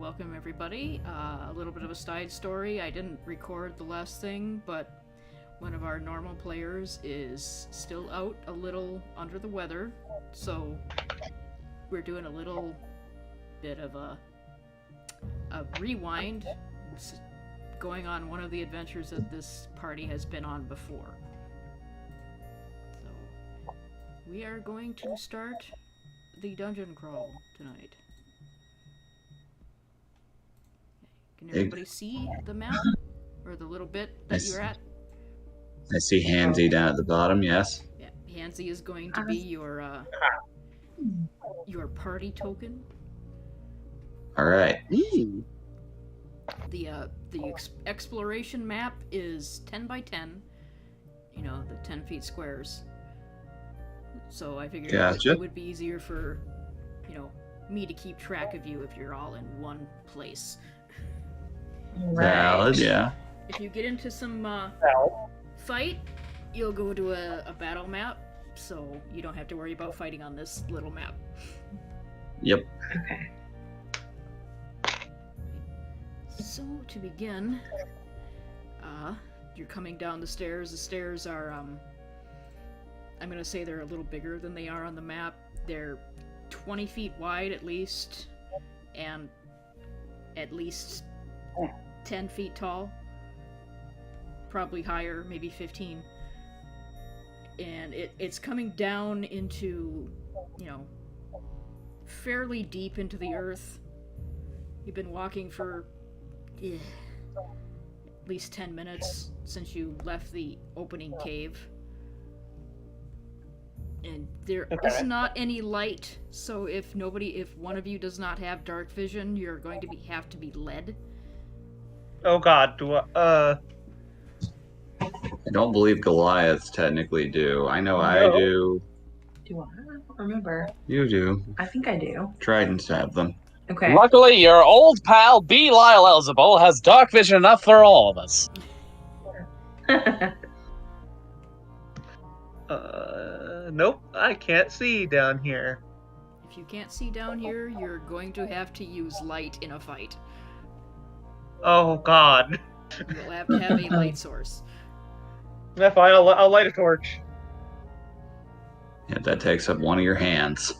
welcome everybody. A little bit of a side story. I didn't record the last thing, but one of our normal players is still out a little under the weather, so we're doing a little bit of a rewind, going on one of the adventures that this party has been on before. So we are going to start the dungeon crawl tonight. Can everybody see the map? Or the little bit that you're at? I see Hansy down at the bottom, yes. Yeah, Hansy is going to be your party token. Alright. The exploration map is 10 by 10. You know, the 10 feet squares. So I figured it would be easier for, me to keep track of you if you're all in one place. Valid, yeah. If you get into some fight, you'll go to a battle map, so you don't have to worry about fighting on this little map. Yep. Okay. So, to begin, you're coming down the stairs. The stairs are, I'm gonna say they're a little bigger than they are on the map. They're 20 feet wide at least, and at least 10 feet tall. Probably higher, maybe 15. And it's coming down into, fairly deep into the earth. You've been walking for at least 10 minutes since you left the opening cave. And there is not any light, so if one of you does not have dark vision, you're going to have to be led. Oh god, I don't believe Goliaths technically do. I know I do. Do I? I don't remember. You do. I think I do. Tridents have them. Okay. Luckily, your old pal Belial Elzebul has dark vision enough for all of us. Nope, I can't see down here. If you can't see down here, you're going to have to use light in a fight. Oh god. You'll have to have a light source. That's fine, I'll light a torch. Yeah, that takes up one of your hands.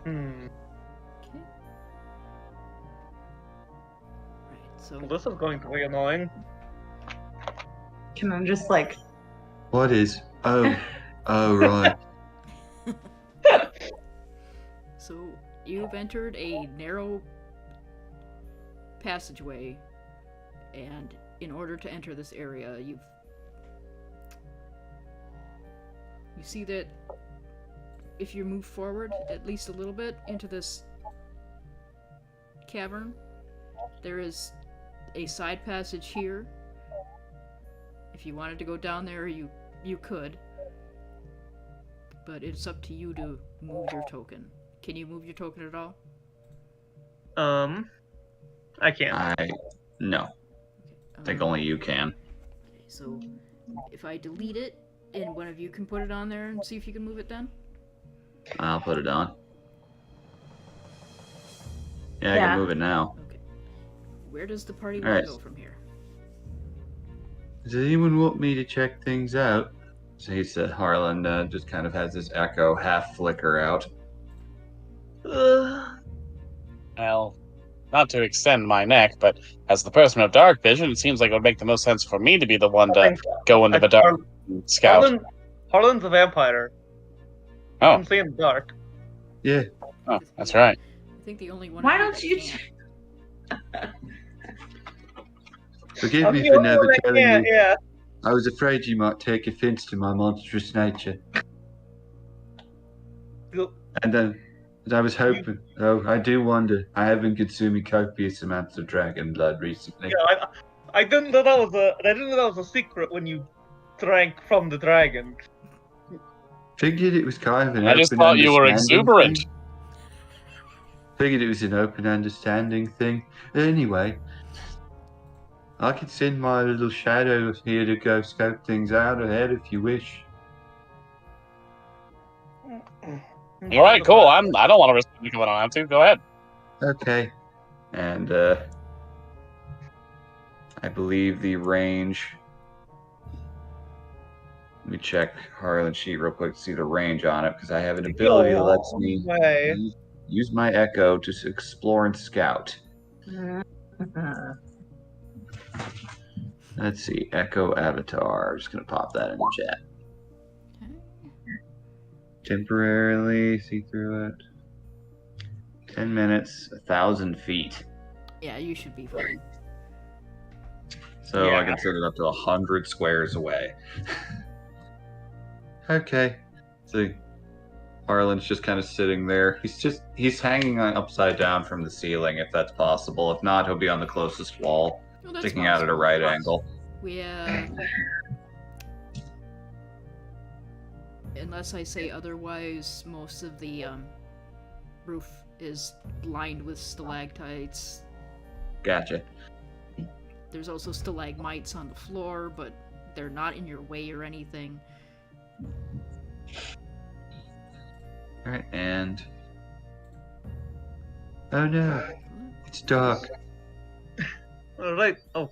Okay. Right, so... Well, this is going to be annoying. Can I just, What is... Oh, right. So, you've entered a narrow passageway, and in order to enter this area, you see that if you move forward at least a little bit into this cavern, there is a side passage here. If you wanted to go down there, you could, but it's up to you to move your token. Can you move your token at all? I can't. No. Okay, I think only you can. Okay, so if I delete it, and one of you can put it on there and see if you can move it then? I'll put it on. Yeah, I Yeah. can move it now. Okay. Where does the party Alright. go from here? Does anyone want me to check things out? So he said Harlan just kind of has this echo half flicker out. Well, not to extend my neck, but as the person of dark vision, it seems like it would make the most sense for me to be the one to go into the dark and scout. Harlan's a vampire. Oh. I'm seeing the dark. Yeah. Oh, that's right. I think the only one. Why of don't that you... can't. Forgive I'm me the for only never one that telling can't, you. yeah. I was afraid you might take offense to my monstrous nature. And then I was hoping. Oh, I do wonder. I have been consuming copious amounts of dragon blood recently. Yeah, I didn't know that was a secret when you drank from the dragon. Figured it was kind of an I just open thought you were understanding exuberant. thing. Figured it was an open understanding thing. Anyway, I could send my little shadow here to go scope things out ahead if you wish. All right, cool. I don't want to risk it. I don't have to. Go ahead. Okay. And I believe the range. Let me check Harlan sheet real quick to see the range on it, because I have an ability that lets me Way. use my echo to explore and scout. Let's see, Echo Avatar. I'm just gonna pop that in the chat. Okay. Temporarily see through it. 10 minutes, 1,000 feet. Yeah, you should be fine. So I Yeah. can set it up to 100 squares away. Okay. So Harlan's just kind of sitting there. He's hanging on upside down from the ceiling, if that's possible. If not, he'll be on the closest wall, Oh, that's sticking out at a possible. right angle. We, unless I say otherwise, most of the, roof is lined with stalactites. Gotcha. There's also stalagmites on the floor, but they're not in your way or anything. Alright, and... Oh no, it's dark. Alright. Oh.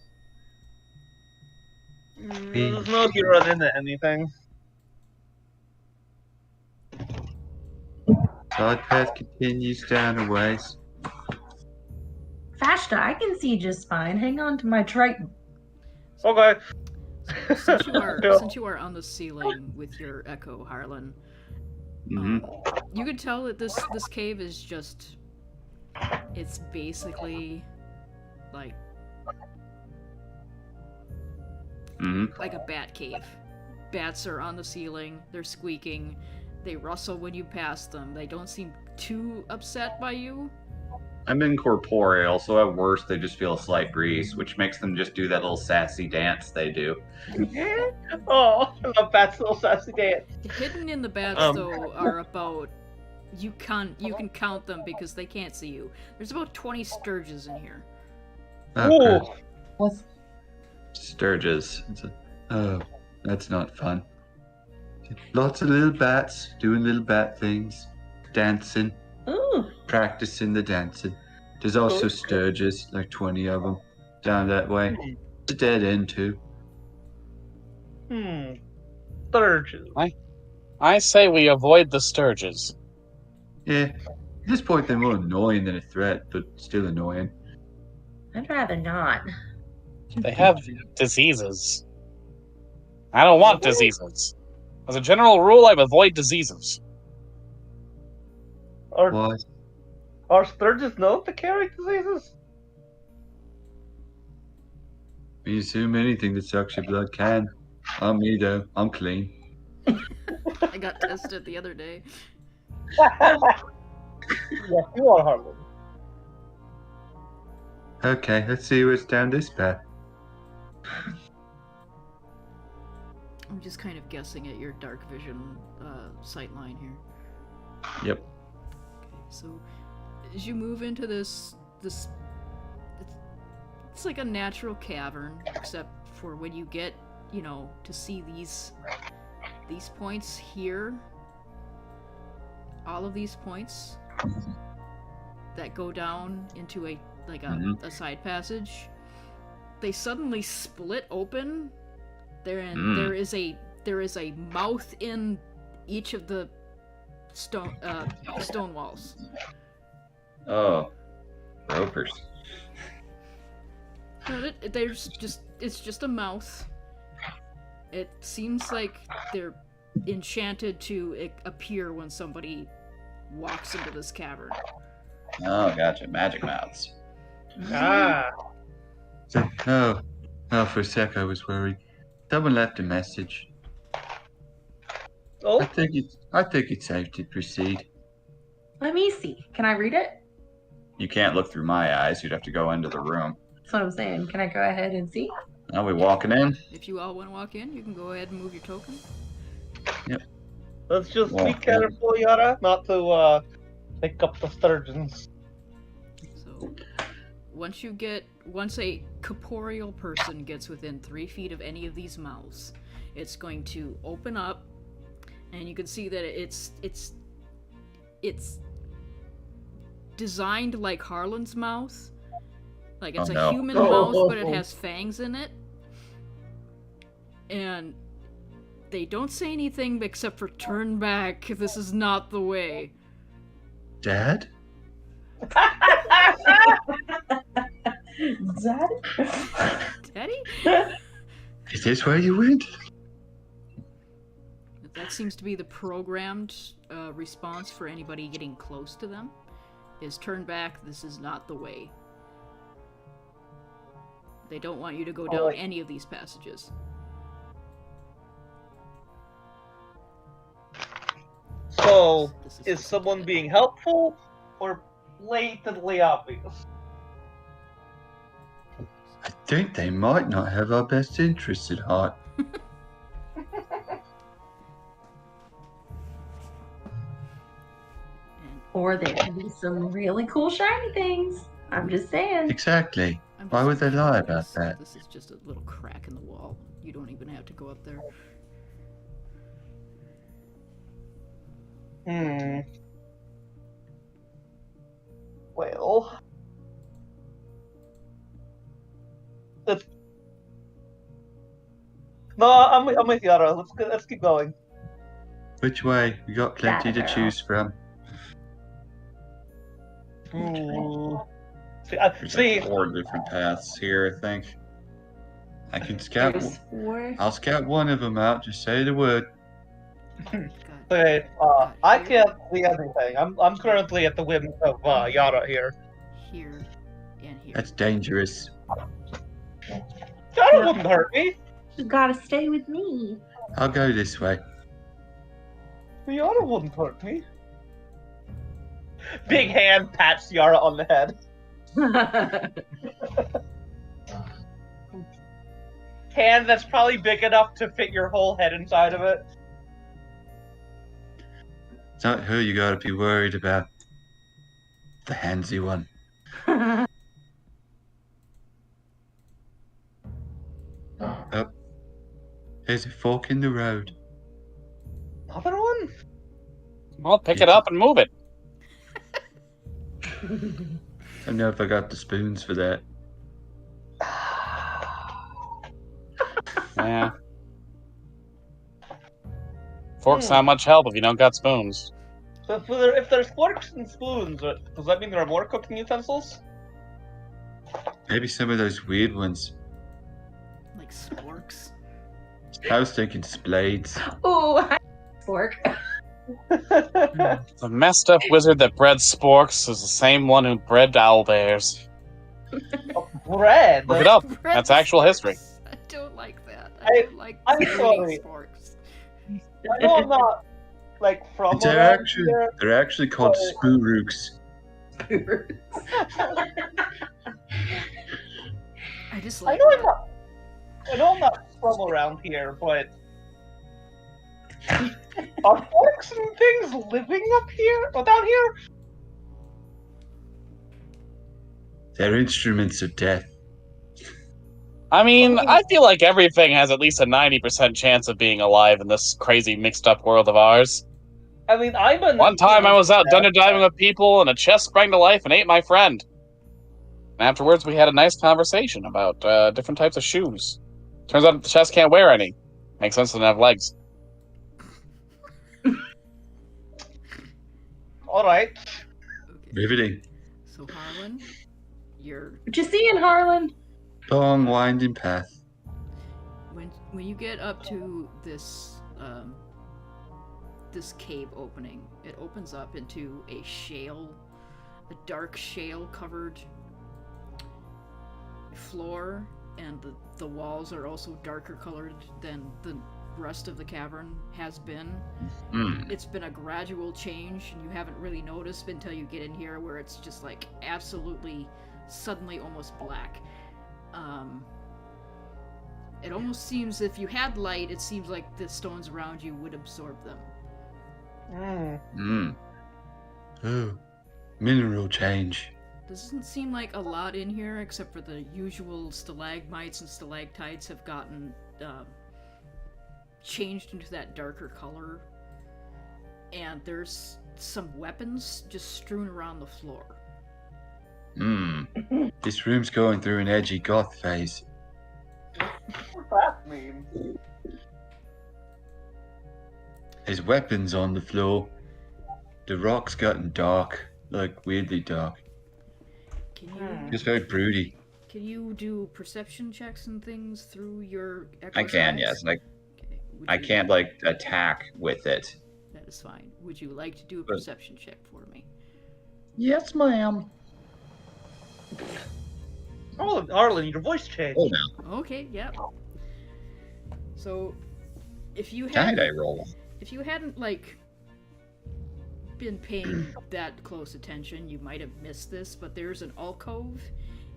There's no hero into anything. Side path continues down a ways. Fashta, I can see just fine. Hang on to my Triton. Okay. Since you are Yeah. since you are on the ceiling with your echo, Harlan, Mm-hmm. you can tell that this cave is just, it's basically like like a bat cave. Bats are on the ceiling, they're squeaking, they rustle when you pass them, they don't seem too upset by you. I'm incorporeal, so at worst they just feel a slight breeze, which makes them just do that little sassy dance they do. Oh, I love Bat's little sassy dance. Hidden in the bats though are about, you can count them because they can't see you. There's about 20 sturges in here. Oh, Ooh. good. What's Sturges. Oh, that's not fun. Lots of little bats doing little bat things, dancing, ooh? practicing the dancing. There's also Cool. sturges, like 20 of them, down that way. It's a dead end too. Sturges. I say we avoid the sturges. Yeah, at this point they're more annoying than a threat, but still annoying. I'd rather not. They have diseases. I don't want diseases. As a general rule, I avoid diseases. Why? Are sturges known to carry diseases? We assume anything that sucks your blood can. I'm me though. I'm clean. I got tested the other day. Yes, you are Harlan. Okay, let's see what's down this path. I'm just kind of guessing at your dark vision sight line here. Yep. Okay, so as you move into this it's like a natural cavern, except for when you get, to see these points here. All of these points that go down into a side passage, they suddenly split open. There is a mouth in each of the stone walls. Oh, ropers. No, it's just a mouth. It seems like they're enchanted to appear when somebody walks into this cavern. Oh, gotcha. Magic mouths. Ah. So, for a sec I was worried. Someone left a message. Oh, I think it's safe to proceed. Let me see. Can I read it? You can't look through my eyes. You'd have to go into the room. That's what I'm saying. Can I go ahead and see? Are we walking in? If you all want to walk in, you can go ahead and move your token. let's just Well, be careful, Yara, not to pick up the sturgeons. So, once a corporeal person gets within 3 feet of any of these mouths, it's going to open up, and you can see that it's designed like Harlan's mouth, Like, it's Oh, a no. human mouth, but it has fangs in it. And they don't say anything except for turn back. This is not the way. Dad? Daddy? Daddy? Is this where you went? That seems to be the programmed response for anybody getting close to them. Is turn back, this is not the way. They don't want you to go down any of these passages. So, This is someone being helpful or blatantly obvious? I think they might not have our best interests at heart. Or there could be some really cool shiny things. I'm just saying. Exactly. Why would they lie about that? This is just a little crack in the wall. You don't even have to go up there. Well, let's. No, I'm with Yara. Let's keep going. Which way? We got plenty to choose from. There's See, like 4 different paths here, I think. I can scout. There's 4. I'll scout one of them out. Just say the word. wait, I can't see anything. I'm currently at the whim of Yara here. Here and here. That's dangerous. Yara wouldn't hurt me. You gotta stay with me. I'll go this way. Yara wouldn't hurt me. Big hand pats Yara on the head. Hand that's probably big enough to fit your whole head inside of it. It's not her you gotta be worried about. The handsy one. Up. There's a fork in the road. Another one? Well, pick it up and move it. I don't know if I got the spoons for that. Yeah. Forks not much help if you don't got spoons. So if there's forks and spoons, does that mean there are more cooking utensils? Maybe some of those weird ones. Like sporks. I was thinking splades. Oh, fork. The messed up wizard that bred sporks is the same one who bred owlbears. Bread. Look it up. That's actual history. I don't like that. I- don't like I'm breeding sorry. sporks. I know I'm not like from They're around actually here. they're actually called But- spooruks. I just I like know that. I'm not. I know I'm not from around here, but are forks and things living up here or down here? They're instruments of death. I mean, I feel like everything has at least a 90% chance of being alive in this crazy mixed up world of ours. I mean, I'm a. One time I was out dungeon diving with people and a chest sprang to life and ate my friend. And afterwards we had a nice conversation about different types of shoes. Turns out the chest can't wear any. Makes sense, it doesn't have legs. All right. Okay. Riveting. So Harlan, you're What you seeing, Harlan? Long winding path. when you get up to this this cave opening, it opens up into a dark shale covered floor, and the walls are also darker colored than the rest of the cavern has been. It's been a gradual change, and you haven't really noticed until you get in here, where it's just like absolutely suddenly almost black. It almost seems, if you had light, it seems like the stones around you would absorb them. Oh. Mineral change. Doesn't seem like a lot in here, except for the usual stalagmites and stalactites have gotten changed into that darker color. And there's some weapons just strewn around the floor. This room's going through an edgy goth phase. What's that mean? There's weapons on the floor. The rock's gotten dark, like weirdly dark. Can you Just very broody. can you do perception checks and things through your echo's I can, eyes? yes. Okay. Would I you- can't like attack with it. That is fine. Would you like to do a But- perception check for me? Yes, ma'am. Oh, Arlen, your voice changed. Oh no. Okay, yep. So, if you Died had I roll? if you hadn't like been paying that close attention, you might have missed this, but there's an alcove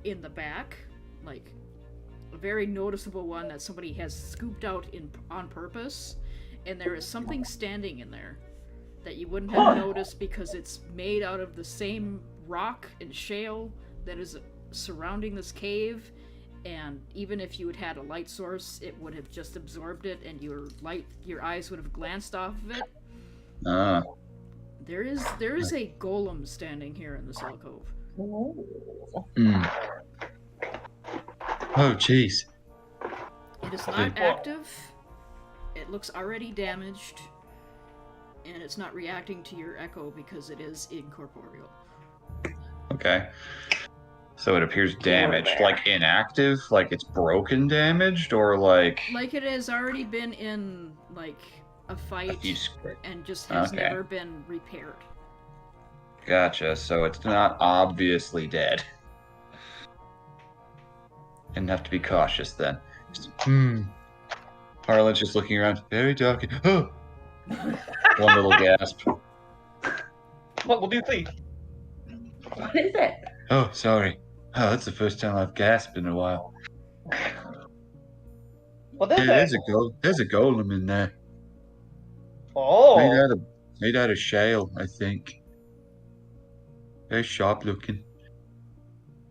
in the back, like a very noticeable one that somebody has scooped out on purpose, and there is something standing in there that you wouldn't have noticed because it's made out of the same rock and shale that is surrounding this cave, and even if you had had a light source, it would have just absorbed it and your eyes would have glanced off of it. There is a golem standing here in this alcove. Oh, jeez. It is not active. It looks already damaged, and it's not reacting to your echo because it is incorporeal. Okay. So it appears damaged, like inactive, like it's broken damaged, or like Like it has already been in like a a fight few square. and just has Okay. never been repaired. Gotcha. So it's not obviously dead. And have to be cautious then. Harlan's just looking around, very dark. Oh! One little gasp. What do you think? What is it? Oh, sorry. Oh, that's the first time I've gasped in a while. What is Yeah, it? there's a golem in there. Oh, Made out of shale, I think. Very sharp looking.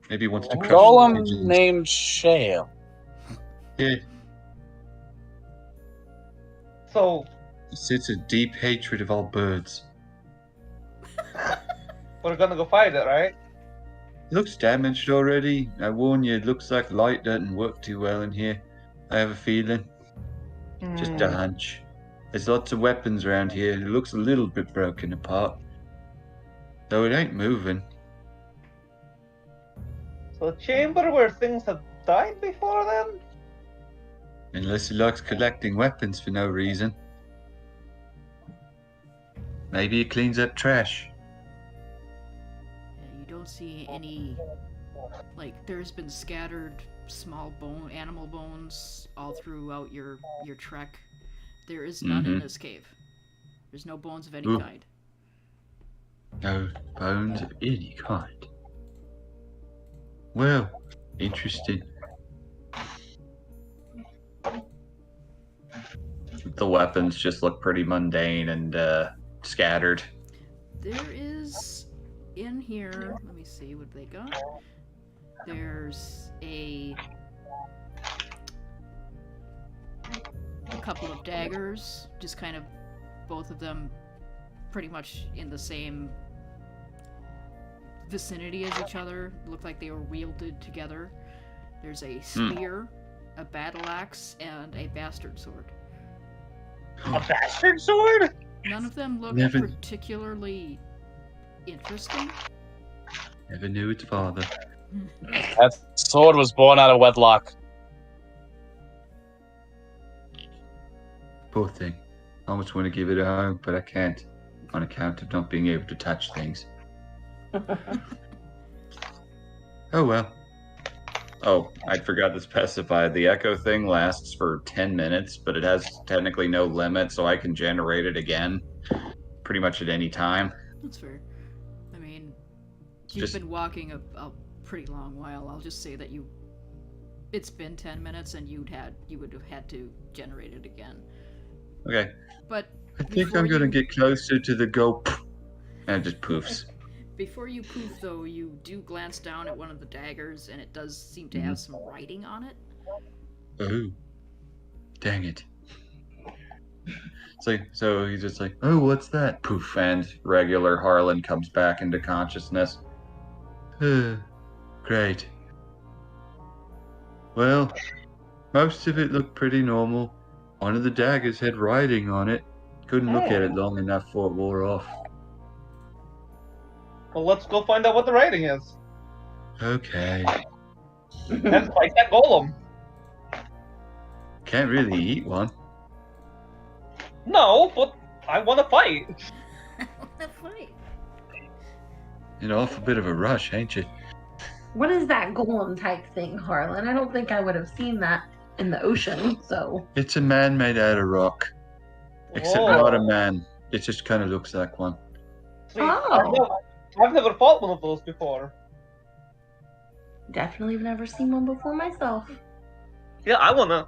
Maybe he wants to crush the Golem pigeons. named Shale. Yeah, so it's a deep hatred of all birds. we're gonna go fight it, right? It looks damaged already. I warn you, it looks like light doesn't work too well in here. I have a feeling. Just a hunch. There's lots of weapons around here. It looks a little bit broken apart. Though it ain't moving. So a chamber where things have died before then? Unless he likes collecting weapons for no reason. Maybe it cleans up trash. You don't see any like there's been scattered small animal bones all throughout your trek. There is none in this cave. There's no bones of any Ooh. kind. No bones of any kind. Well, interesting. The weapons just look pretty mundane and scattered. There is in here, let me see what they got. There's a couple of daggers, just kind of both of them pretty much in the same vicinity as each other. Look like they were wielded together. There's a spear, a battle axe, and a bastard sword. A bastard sword? None of them look Never- particularly interesting. Never knew its father. That sword was born out of wedlock. Poor thing. I almost want to give it a home, but I can't. On account of not being able to touch things. Oh well. Oh, I forgot to specify. The echo thing lasts for 10 minutes, but it has technically no limit, so I can generate it again pretty much at any time. That's fair. I mean, you've Just- been walking a pretty long while. I'll just say that it's been 10 minutes and you would have had to generate it again. Okay. But I think Before I'm gonna you- get closer to the go. And it just poofs. before you poof, though, you do glance down at one of the daggers, and it does seem to have some writing on it. Oh. Dang it. So he's just like, oh, what's that? Poof. And regular Harlan comes back into consciousness. Great. Well, most of it looked pretty normal. One of the daggers had writing on it. Couldn't look at it long enough before it wore off. Well, let's go find out what the writing is. Okay. And fight that golem. Can't really eat one. No, but I want to fight. An awful bit of a rush, ain't you? What is that golem type thing, Harlan? I don't think I would have seen that in the ocean, so. It's a man made out of rock. Except Whoa. not a man. It just kind of looks like one. See, Oh. I've never fought one of those before. Definitely never seen one before myself. Yeah, I wanna.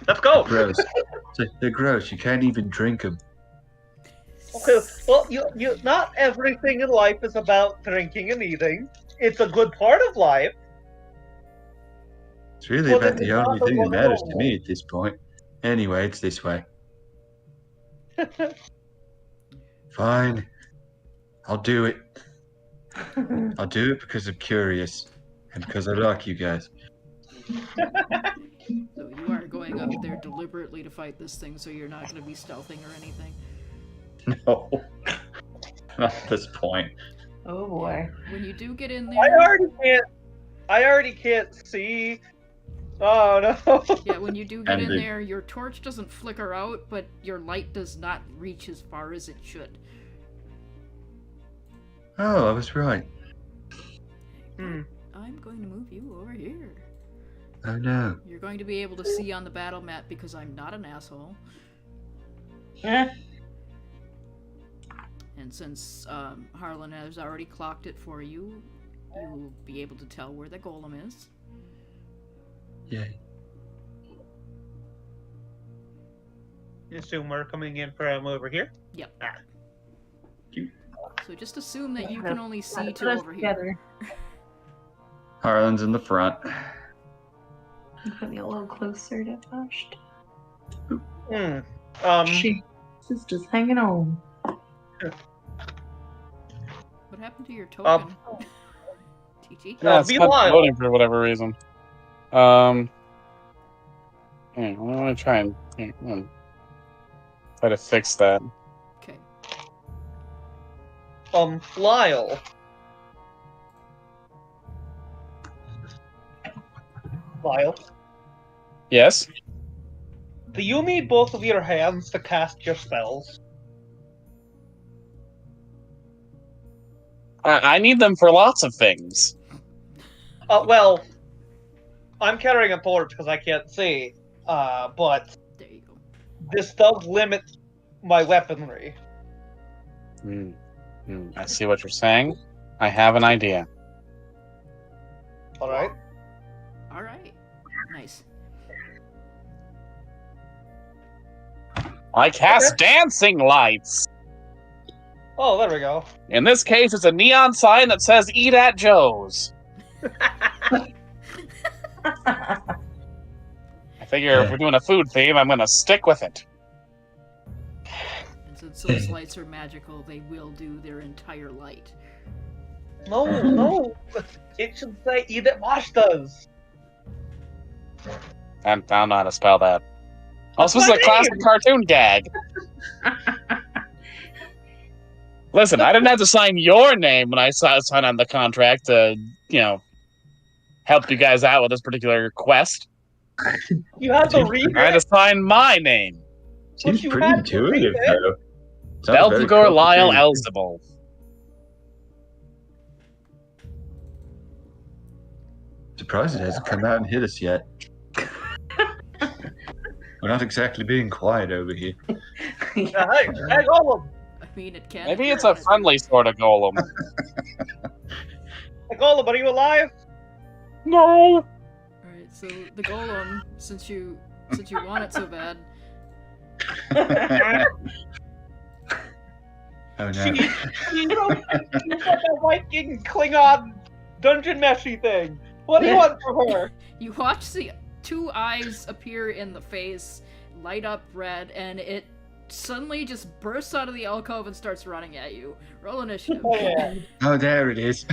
Let's go. Gross. They're gross. You can't even drink them. Okay, well, you not everything in life is about drinking and eating. It's a good part of life. It's really Well, about then the it's only not thing that the matters one. to me at this point. Anyway, it's this way. Fine. I'll do it. I'll do it because I'm curious. And because I like you guys. So you are going up there deliberately to fight this thing, so you're not going to be stealthing or anything. No. Not at this point. Oh boy. When you do get in I there, already can't see. Oh no. yeah, when you do get in Ending. there, your torch doesn't flicker out, but your light does not reach as far as it should. Oh, I was right. Hmm. I'm going to move you over here. Oh no. You're going to be able to see on the battle map because I'm not an asshole. Eh. And since Harlan has already clocked it for you, you will be able to tell where the golem is. Yay. You assume we're coming in from over here? Yep. Ah. So just assume that you can only see Gotta to put us over here. together. Harlan's in the front. Put me a little closer to Josh. She. She's just hanging on. What happened to your token? TT? Yeah, it's be not live. loading for whatever reason. Let me try and try to fix that. Okay. Lyle. Lyle. Yes. Do you need both of your hands to cast your spells? I need them for lots of things. Well, I'm carrying a torch because I can't see. But There you go. this does limit my weaponry. I see what you're saying. I have an idea. All right. Alright. Nice. I cast dancing lights. Oh, there we go. In this case, it's a neon sign that says "Eat at Joe's." I figure if we're doing a food theme, I'm gonna stick with it. And since those lights are magical, they will do their entire light. No. It should say "Eat it, Mosh does." And I don't know how to spell that. Also, this is That's a my classic name. cartoon gag. Listen, I didn't have to sign your name when I signed on the contract to, help you guys out with this particular quest. You had to read I had to it. sign my name. Seems you pretty had to read intuitive, it. though. Sounds very Belphegor Lyle complicated. Elzebul. Surprised it hasn't come out and hit us yet. We're not exactly being quiet over here. Hey, Golem. I mean, it can. Maybe it's a friendly sort of golem. Hey, Golem, are you alive? No. Alright, so the golem, since you want it so bad, Oh no. She's like a Viking Klingon dungeon meshy thing. What do you want from her? you watch the two eyes appear in the face, light up red, and it suddenly just bursts out of the alcove and starts running at you. Roll initiative. Oh, yeah. Oh, there it is.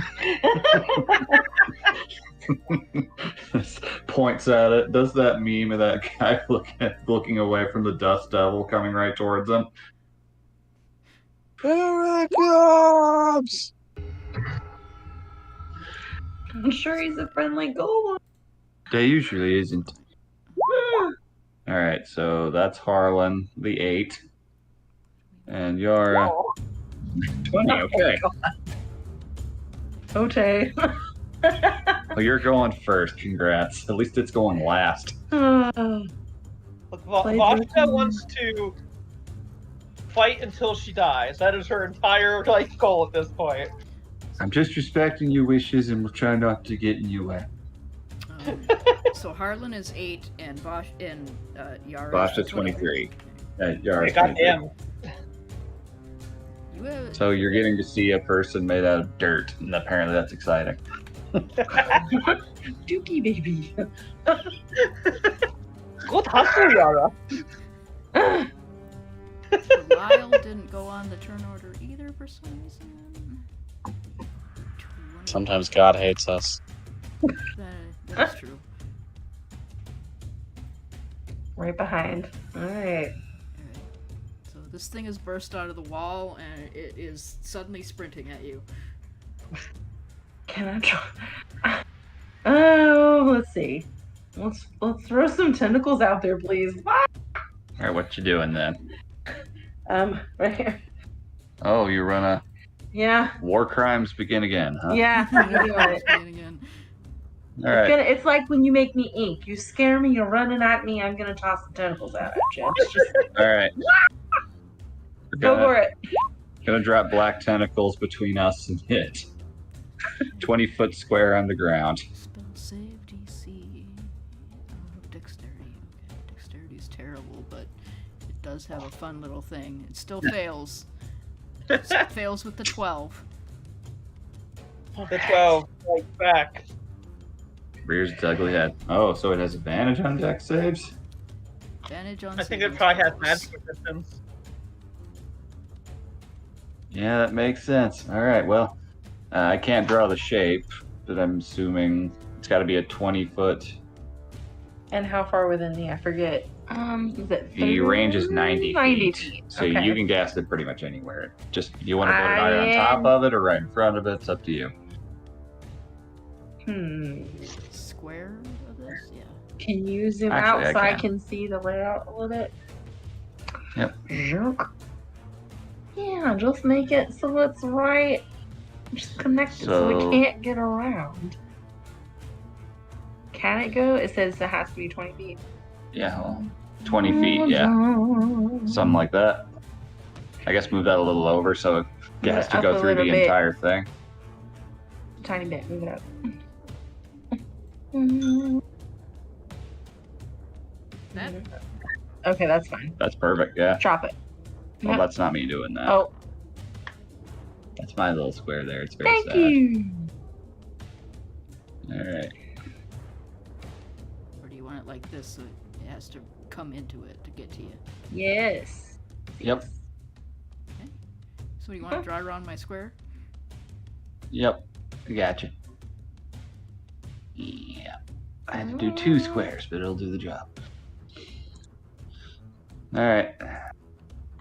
Points at it. Does that meme of that guy looking away from the dust devil coming right towards him? Here it comes! I'm sure he's a friendly golem. There usually isn't. All right, so that's Harlan, the 8, and Yara, 20. Okay. Okay. Well, you're going first. Congrats. At least it's going last. Look, Play Vashta the- wants to fight until she dies. That is her entire goal at this point. I'm just respecting your wishes and will try not to get in your way. So Harlan is 8 and Yara Vashta is 23. Yara's Hey, 23. goddamn. You have, So you're getting to see a person made out of dirt, and apparently that's exciting. Dookie baby. Good hustle, Yara. Lyle didn't go on the turn order either for some reason. 20. Sometimes God hates us. That is true. Right behind. Alright. Alright. So this thing has burst out of the wall and it is suddenly sprinting at you. Can I try? Oh, let's see. Let's throw some tentacles out there, please. All right, what you doing then? Right here. Oh, you run a Yeah. war crimes begin again, huh? Yeah. I'm doing it. And again. All right. It's like when you make me ink. You scare me, you're running at me, I'm gonna toss the tentacles out at you. It's just All right. We're go gonna, for it. gonna drop black tentacles between us and it. 20-foot square on the ground. Spell save DC. Dexterity. Okay. Dexterity is terrible, but it does have a fun little thing. It still fails. It fails with the 12. The 12. Like, back. Rears its ugly head. Oh, so it has advantage on dex saves? Advantage on I think it saving probably has throws. magic resistance. Yeah, that makes sense. All right, well, I can't draw the shape, but I'm assuming it's got to be a 20-foot. And how far within the I forget. Is it The range is 90 feet. feet. So Okay. you can cast it pretty much anywhere. Just, you want to put it either on top of it or right in front of it? It's up to you. Square of this? Yeah. Can you zoom Actually, out so I I can. can see the layout a little bit? Yep. Zook. Yeah, just make it so it's right. Just connect it so So- we can't get around. Can it go? It says it has to be 20 feet. Yeah, well, 20 feet, yeah. Something like that. I guess move that a little over so it Move has it to up go a through the little bit. entire thing. Tiny bit, move it up. That, Okay, that's fine. That's perfect, yeah. Drop it. Well, Yep. that's not me doing that. Oh, That's my little square there. It's very thank sad. you. All right. or do you want it like this so it has to come into it to get to you? Yes. Yep. So you want to draw around my square? Yep. I gotcha. Yeah. I had to do 2 squares, but it'll do the job. All right.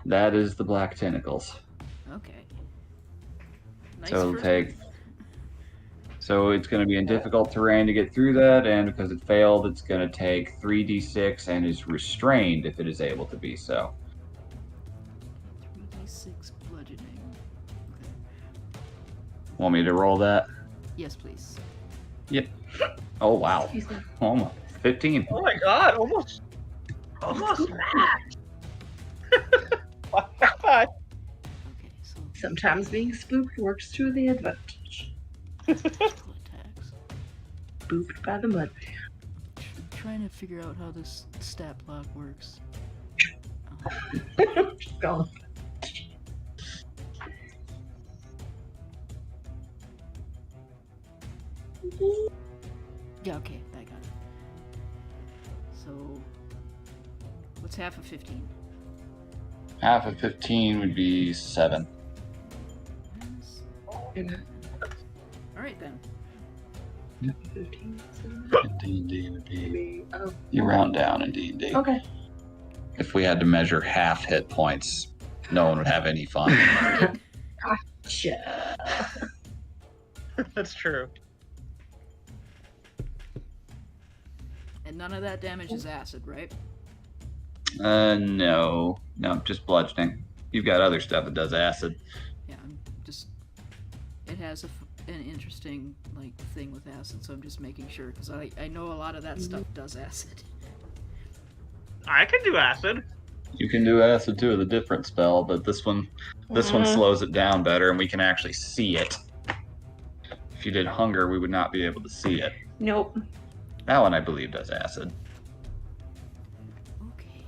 That is the black tentacles. Okay. Nice So it'll first take. move. So it's going to be in difficult terrain to get through that, and because it failed, it's going to take 3d6 and is restrained if it is able to be so. 3d6 bludgeoning. Okay. Want me to roll that? Yes, please. Yep. Oh wow. Excuse me. Almost 15. Oh my god, almost matched. Bye. Okay, so Sometimes being spooked works to the advantage. physical attacks. Spooked by the mud. I'm trying to figure out how this stat block works. Go. Yeah, okay, I got it. So, what's half of 15? Half of 15 would be 7. Alright then. 15. And D&D would be... You round down in D&D. Okay. If we had to measure half hit points, no one would have any fun. Gotcha. That's true. And none of that damage is acid, right? No, just bludgeoning. You've got other stuff that does acid. Yeah, I'm just... It has an interesting, like, thing with acid, so I'm just making sure, because I know a lot of that stuff does acid. I can do acid. You can do acid too with a different spell, but this one slows it down better, and we can actually see it. If you did hunger, we would not be able to see it. Nope. That one, I believe, does acid. Okay.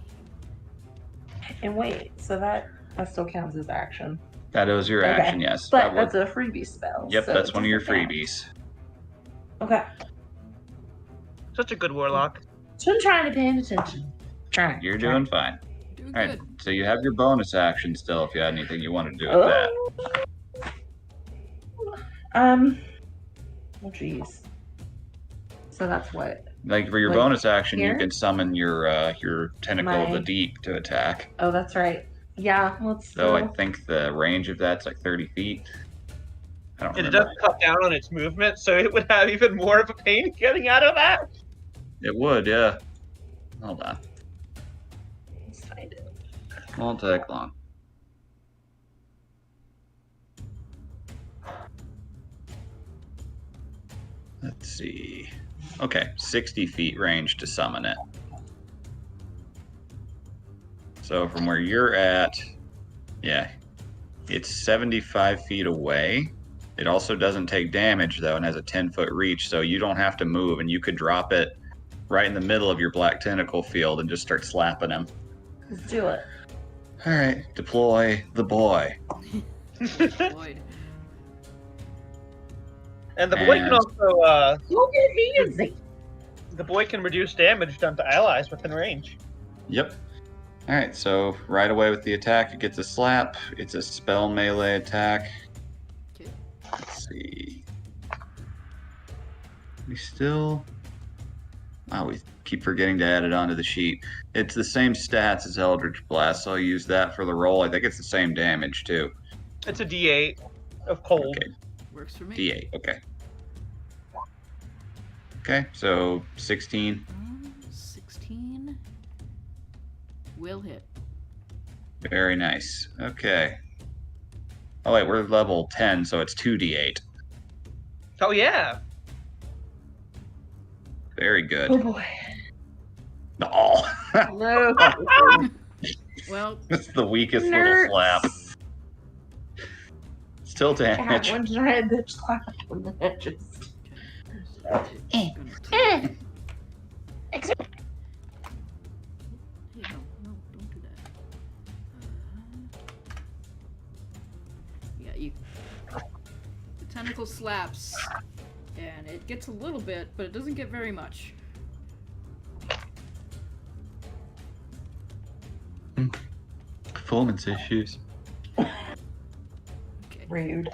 And wait, so that still counts as action. That is your Okay. action, yes. But That that's a freebie spell. Yep, so that's it one of your doesn't count. freebies. Okay. Such a good warlock. So I'm trying to pay attention. Trying. You're doing fine. Doing All right, good. so you have your bonus action still if you had anything you want to do with that. Oh, jeez. So that's what? Like for your Like, bonus action, you here? can summon your tentacle of the My- deep to attack. Oh, that's right. Yeah, let's So I think the range of that's like 30 feet. I don't And it remember. does cut down on its movement, so it would have even more of a pain getting out of that. It would, yeah. Hold on. Let's find it. Won't take long. Let's see. Okay, 60 feet range to summon it. So from where you're at, yeah, it's 75 feet away. It also doesn't take damage, though, and has a 10-foot reach, so you don't have to move, and you could drop it right in the middle of your black tentacle field and just start slapping him. Let's do it. All right, deploy the boy. Lloyd. And the boy can And- also Look at me, easy. the boy can reduce damage done to allies within range. Yep. All right, so right away with the attack, it gets a slap. It's a spell melee attack. Okay. Let's see. We still... Wow, we keep forgetting to add it onto the sheet. It's the same stats as Eldritch Blast, so I'll use that for the roll. I think it's the same damage, too. It's a D8 of cold. Okay, Works for me. D8, okay. Okay, so 16. 16 will hit. Very nice. Okay. Oh, wait, we're level 10, so it's 2d8. Oh yeah. Very good. Oh boy. Oh, No. Well, that's the weakest Nerds. little slap. Still God, damage. one giant bitch slap on the edges. Hey, no, don't do that. Yeah, the tentacle slaps, and it gets a little bit, but it doesn't get very much. Performance issues. Okay, Rude.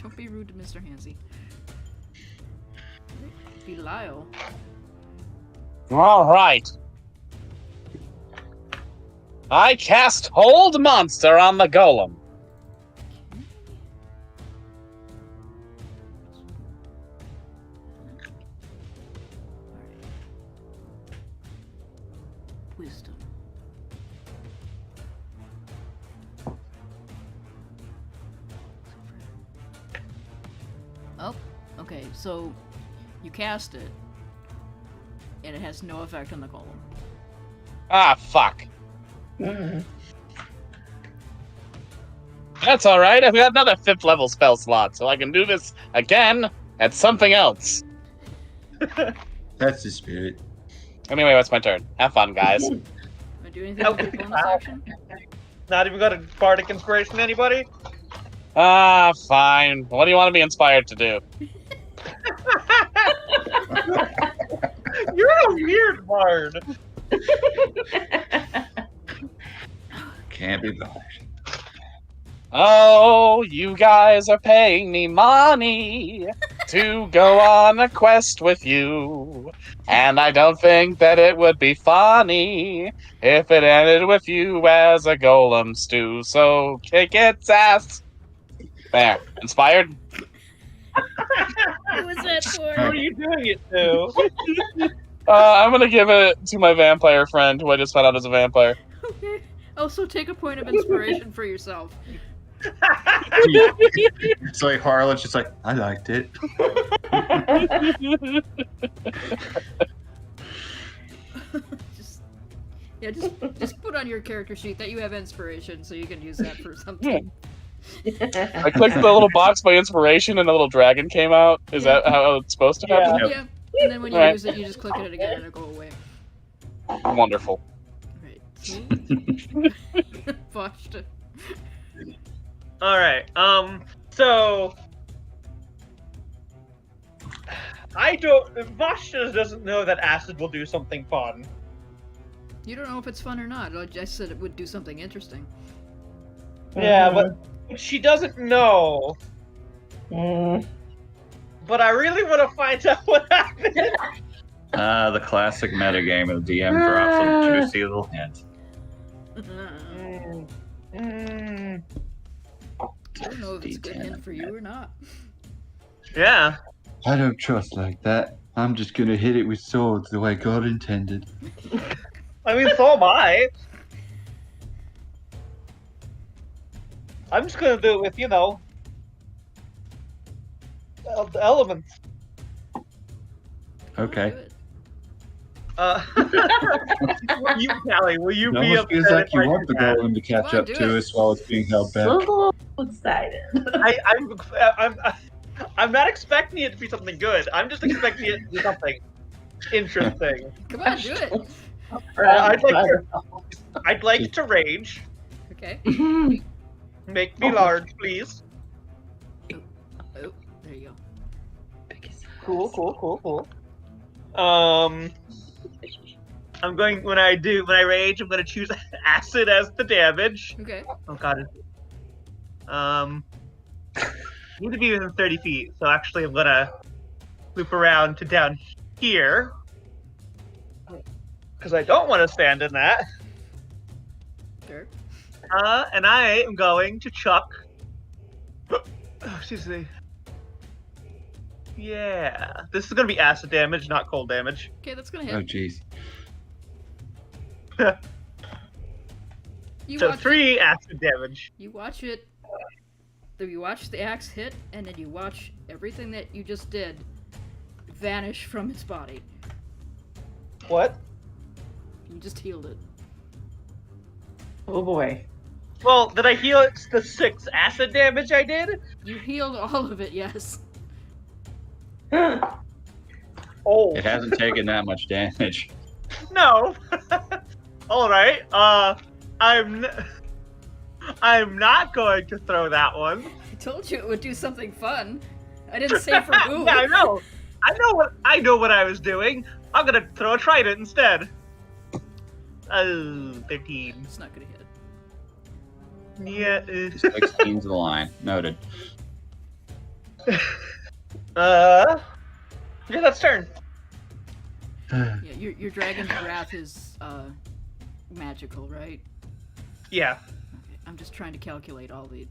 don't be rude to Mr. Hansy. Belial. All right. I cast Hold Monster on the golem. Wisdom. Oh, okay, so you cast it, and it has no effect on the golem. Ah, fuck. Mm. That's all right. I've got another 5th level spell slot, so I can do this again at something else. That's the spirit. Anyway, that's my turn. Have fun, guys. Am I doing anything Nope. with the bonus action? Not even got a bardic inspiration, anybody? Ah, fine. What do you want to be inspired to do? You're a weird bard. Can't be bothered. Oh, you guys are paying me money to go on a quest with you. And I don't think that it would be funny if it ended with you as a golem stew. So kick its ass. There. Inspired? Who was that Who for? are you doing it to? I'm gonna give it to my vampire friend, who I just found out is a vampire. Okay. Also, take a point of inspiration for yourself. It's like Harlot's just like, I liked it. just put on your character sheet that you have inspiration, so you can use that for something. I clicked the little box by inspiration and a little dragon came out. Is that how it's supposed to happen? Yeah. Yeah. And then when you Right. use it, you just click it again and it'll go away. Wonderful. Right. Botched it. All right. So I don't. Vashta doesn't know that acid will do something fun. You don't know if it's fun or not. I just said it would do something interesting. Yeah, but she doesn't know. Mm. But I really want to find out what happened. The classic metagame of the DM drops some juicy little hint. I don't know if it's a good hint for you or not. Yeah. I don't trust like that. I'm just gonna hit it with swords the way God intended. I mean, so am I. I'm just gonna do it with, the elements. Okay. Do it. Will you, Callie, will you It be almost feels upset like if you I want do the that? golem to catch Come on, up do to it. us while it's being held back. So excited. I'm not expecting it to be something good. I'm just expecting it to be something interesting. Come on, do it. I'd like to rage. Okay. Make me large, please. Oh, there you Cool. I'm going when I rage. I'm gonna choose acid as the damage. go. Okay. Oh god. Need to be within 30 feet. So actually, I'm gonna loop around to down here because I don't want to stand in that. Sure. And I am going to chuck. Oh, excuse me. Yeah, this is gonna be acid damage, not cold damage. Okay, that's gonna Oh, hit. jeez. You So watch 3 acid damage. You watch it. You watch the axe hit, and then you watch everything that you just did vanish from its body. What? You just healed it. Oh boy. Well, did I heal it the 6 acid damage I did? You healed all of it, yes. Oh. It hasn't taken that much damage. No. All right. I'm not going to throw that one. I told you it would do something fun. I didn't say for who. Yeah, I know. I know what I was doing. I'm gonna throw a trident instead. 13. It's not gonna hit. Yeah. 16's the line. Noted. Yeah, that's turn. Yeah, your dragon's wrath is magical, right? Yeah. Okay, I'm just trying to calculate all the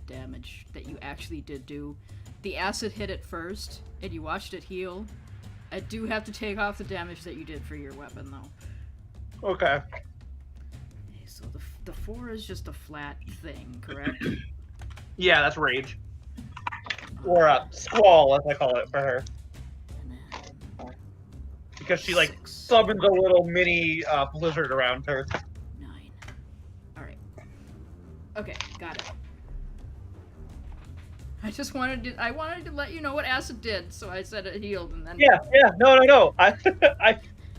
damage that you actually did do. The acid hit it first, and you watched it heal. I do have to take off the damage that you did for your weapon, though. Okay. Okay, so the 4 is just a flat thing, correct? Yeah, that's rage. Or squall, as I call it for her, And then because she like 6, summons a little mini blizzard around her. 9. Alright. Okay, got it. I just wanted to let you know what acid did, so I said it healed, and then Yeah. No.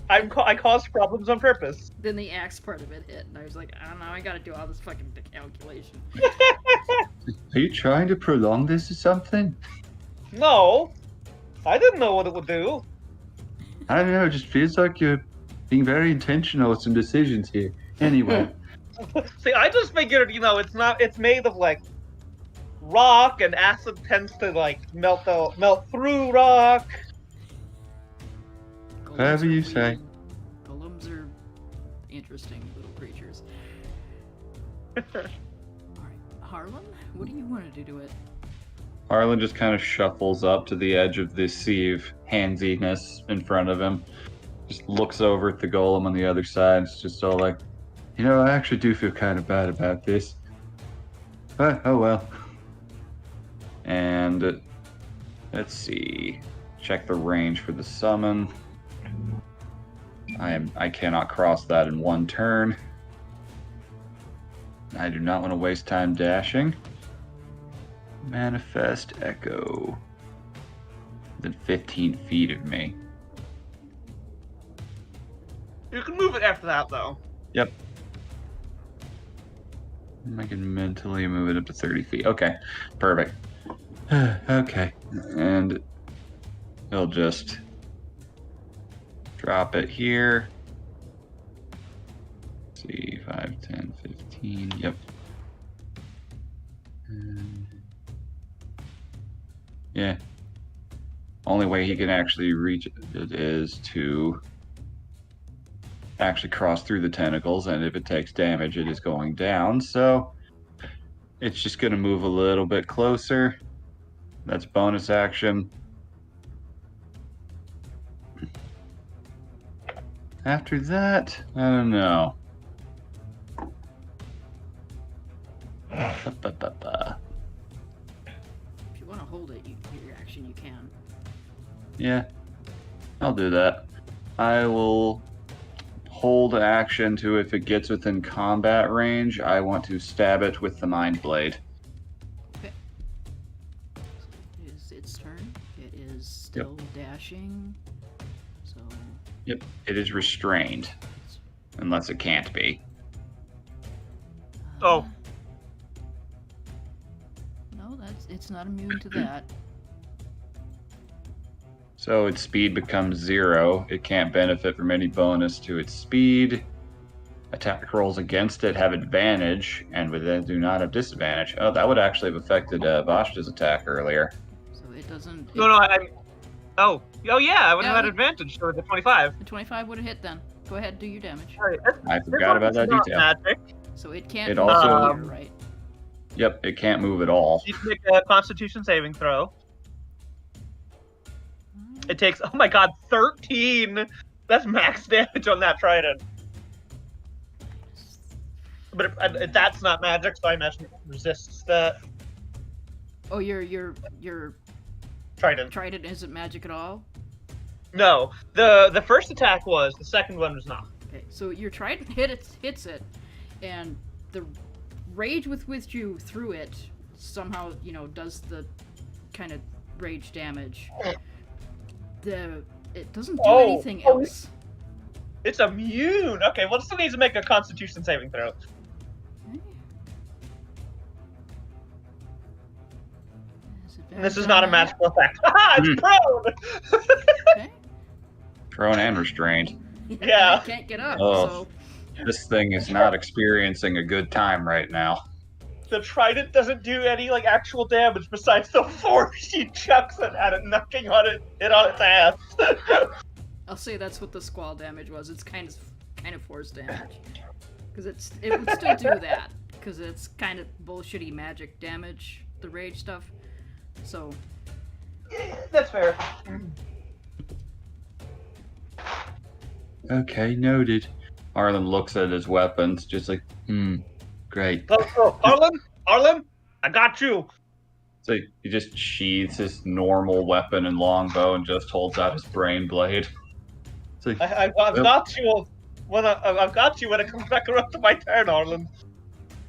I caused problems on purpose. then the axe part of it hit, and I was like, I don't know, I gotta do all this fucking calculation. Are you trying to prolong this or something? No, I didn't know what it would do. I don't know, it just feels like you're being very intentional with some decisions here. Anyway, See, I just figured, it's made of like rock, and acid tends to like melt through rock. Golems Whatever are you say. weird. Golems are interesting little creatures. Alright, Harlan, what do you want to do to it? Harlan just kind of shuffles up to the edge of this sea of handsiness in front of him. Just looks over at the golem on the other side. It's just all like, I actually do feel kind of bad about this. But, oh well. And let's see. Check the range for the summon. I cannot cross that in one turn. I do not want to waste time dashing. Manifest Echo. Within 15 feet of me. You can move it after that, though. Yep. I can mentally move it up to 30 feet. Okay, perfect. Okay, and he'll just drop it here. Let's see, 5, 10, 15. Yep. Yeah. Only way he can actually reach it is to actually cross through the tentacles, and if it takes damage, it is going down. So it's just going to move a little bit closer. That's bonus action. After that, I don't know. Ba-ba-ba-ba. If you want to hold it, your action, you can. Yeah, I'll do that. I will hold action to if it gets within combat range, I want to stab it with the Mind Blade. Okay. It is its turn. It is still dashing. So. Yep, it is restrained. Unless it can't be. Oh. No, it's not immune to that. So its speed becomes 0. It can't benefit from any bonus to its speed. Attack rolls against it have advantage, and with it do not have disadvantage. Oh, that would actually have affected Vashta's attack earlier. So it doesn't. No, Oh yeah, I would have had advantage for the 25. The 25 would have hit then. Go ahead, do your damage. Right. I forgot about that detail. Magic. So it can't. It move also- here, right? Yep, it can't move at all. You can make a Constitution saving throw. It takes, oh my god, 13! That's max damage on that trident. But that's not magic, so I imagine it resists that. Oh, your Trident. trident isn't magic at all. No, the first attack was, the second one was not. Okay, so your trident hits it, and the rage with which you threw it somehow, does the kind of rage damage. It doesn't do anything else. It's immune! Okay, well, it still needs to make a Constitution saving throw. Okay. And this is not a magical effect. Haha, it's prone! Okay. Prone and restrained. Yeah. It can't get up, Oh. so This thing is not experiencing a good time right now. The trident doesn't do any actual damage besides the force she chucks it at it, knocking it on its ass. I'll say that's what the squall damage was. It's kind of force damage, because it would still do that, because it's kind of bullshitty magic damage, the rage stuff. So That's fair. Okay, noted. Arlen looks at his weapons, just like, great. Oh, Arlen, I got you. So he just sheathes his normal weapon and longbow and just holds out his brain blade. It's like, I've got you I've got you when it comes back around to my turn, Arlen.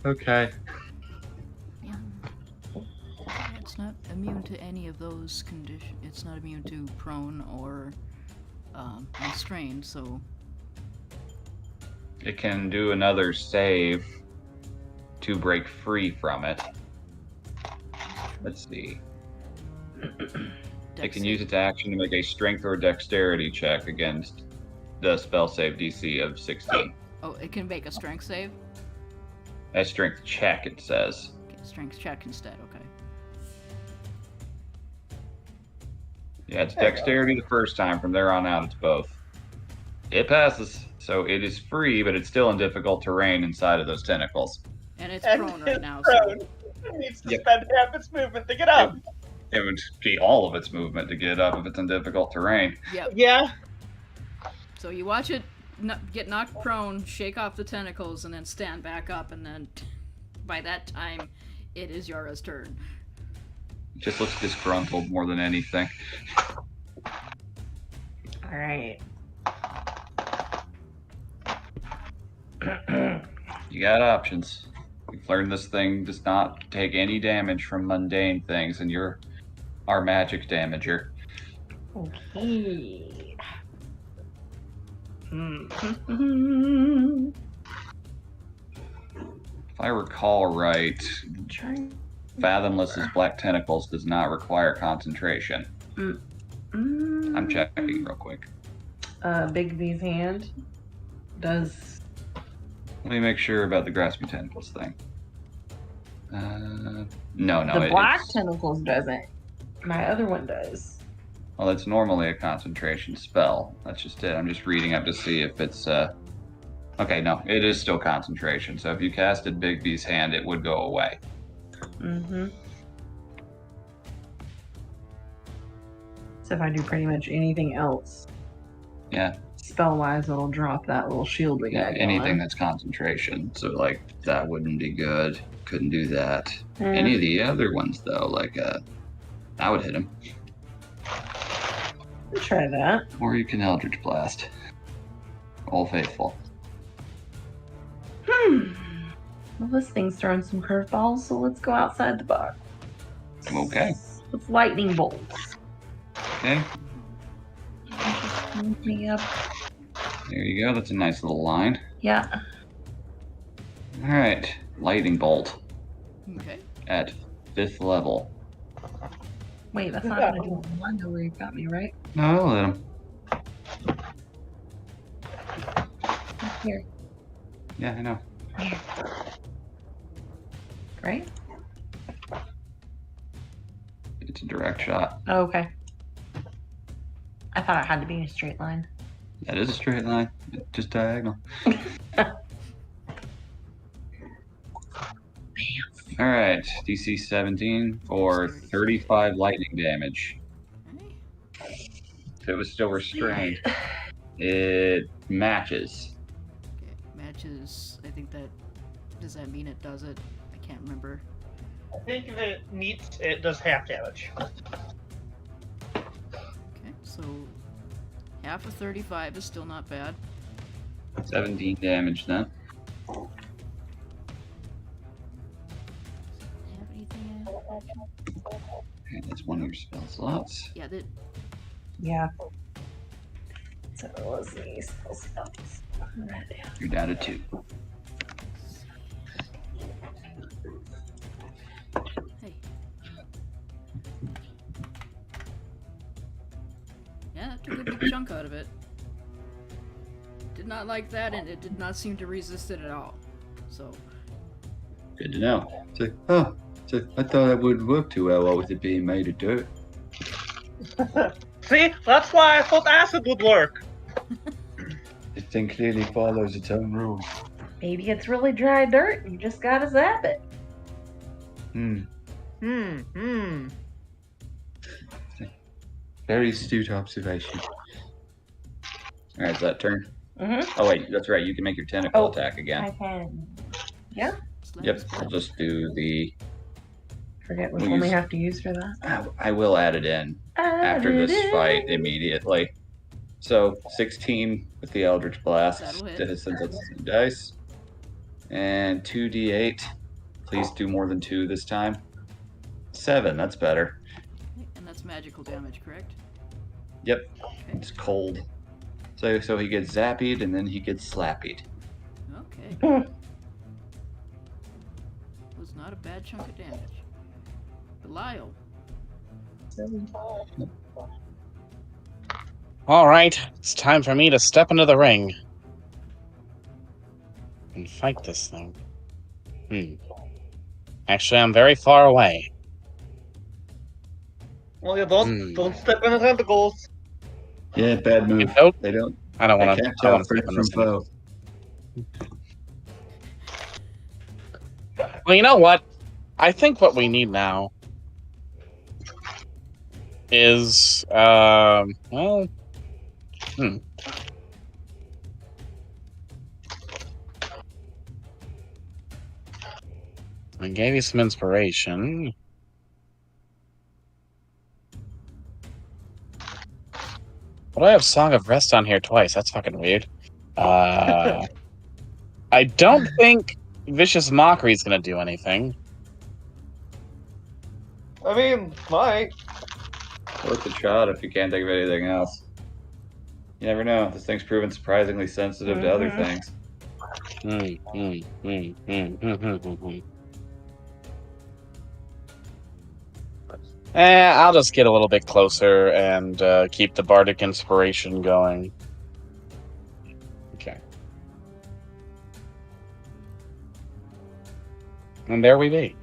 okay. yeah, it's not immune to any of those conditions. It's not immune to prone or restrained. So It can do another save to break free from it. Let's see. It can use its action to make a strength or dexterity check against the spell save DC of 16. Oh, it can make a strength save. A strength check, it says. Okay, strength check instead. Okay. Yeah, it's dexterity the first time. From there on out, it's both. It passes, so it is free, but it's still in difficult terrain inside of those tentacles. And it's And prone right it's now. prone. So It needs to Yep. spend half its movement to get up. It would be all of its movement to get up if it's in difficult terrain. yeah. Yeah. So you watch it get knocked prone, shake off the tentacles, and then stand back up. And then by that time, it is Yara's turn. It just looks disgruntled more than anything. All right. You got options. We've learned this thing does not take any damage from mundane things, and you're our magic damager. Okay. If I recall right, Fathomless's black tentacles does not require concentration. I'm checking real quick. Big V's hand does. Let me make sure about the grasping tentacles thing. No, The black it's, tentacles doesn't. My other one does. well, it's normally a concentration spell. That's just it. I'm just reading up to see if it's okay, no, it is still concentration. So if you casted Big B's hand, it would go away. Mm-hmm. So if I do pretty much anything else, Yeah. spell-wise, it'll drop that little shield we Yeah, got. anything going. that's concentration. So like that wouldn't be good. Couldn't do that. Eh, Any of the other ones though, like I would hit him. we'll try that. Or you can Eldritch Blast. All faithful. Well, this thing's throwing some curveballs, so let's go outside the box. Okay. With lightning bolts. Okay. Just move me up. There you go. That's a nice little line. Yeah. Alright. Lightning Bolt Okay. at 5th level. Wait, that's not gonna do one where you got me, right? No, I'll let him. Here. Yeah, I know. Right? It's a direct shot. Oh, okay. I thought it had to be a straight line. That is a straight line. It's just diagonal. Alright. DC 17 for 35 lightning damage. Okay. If it was still restrained, it matches. Okay. Matches. I think that. Does that mean it does it? I can't remember. I think if it meets, it does half damage. Okay. So half of 35 is still not bad. 17 damage then. Have anything? Okay, that's one of your spell slots. Yeah. That. Yeah. So let's see. Spell slots. You're down to 2. Hey. Yeah, that took a big chunk out of it. Did not like that, and it did not seem to resist it at all. So, Good to know. So I thought that wouldn't work too well with it being made of dirt. See? That's why I thought acid would work. This thing clearly follows its own rules. Maybe it's really dry dirt and you just gotta zap it. Very astute observation. Alright, is that turn? Mm-hmm. Oh wait, that's right, you can make your tentacle Oh, attack again. I can. slap Yep, his I'll butt. just do the... Forget which We'll one we use- have to use for that. I will add it in after this fight immediately. So, 16 with the Eldritch Blast, That'll hit. since it's dice. And 2d8. Please do more than 2 this time. 7, that's better. Okay, and that's magical damage, correct? Yep, Okay. it's cold. So he gets zappied and then he gets slappied. Okay. Was not a bad chunk of damage. Belial. All right, it's time for me to step into the ring and fight this thing. Actually, I'm very far away. Well, yeah, don't step in the tentacles. Yeah, bad move. Nope. They don't. I don't They want to. can't I tell want to friend step in from this thing. foe. Well, you know what? I think what we need now is, I gave you some inspiration. Why do I have Song of Rest on here twice? That's fucking weird. I don't think Vicious Mockery is gonna do anything. I mean, might. Worth a shot if you can't think of anything else. You never know. This thing's proven surprisingly sensitive to other things. I'll just get a little bit closer and keep the bardic inspiration going. Okay. And there we be.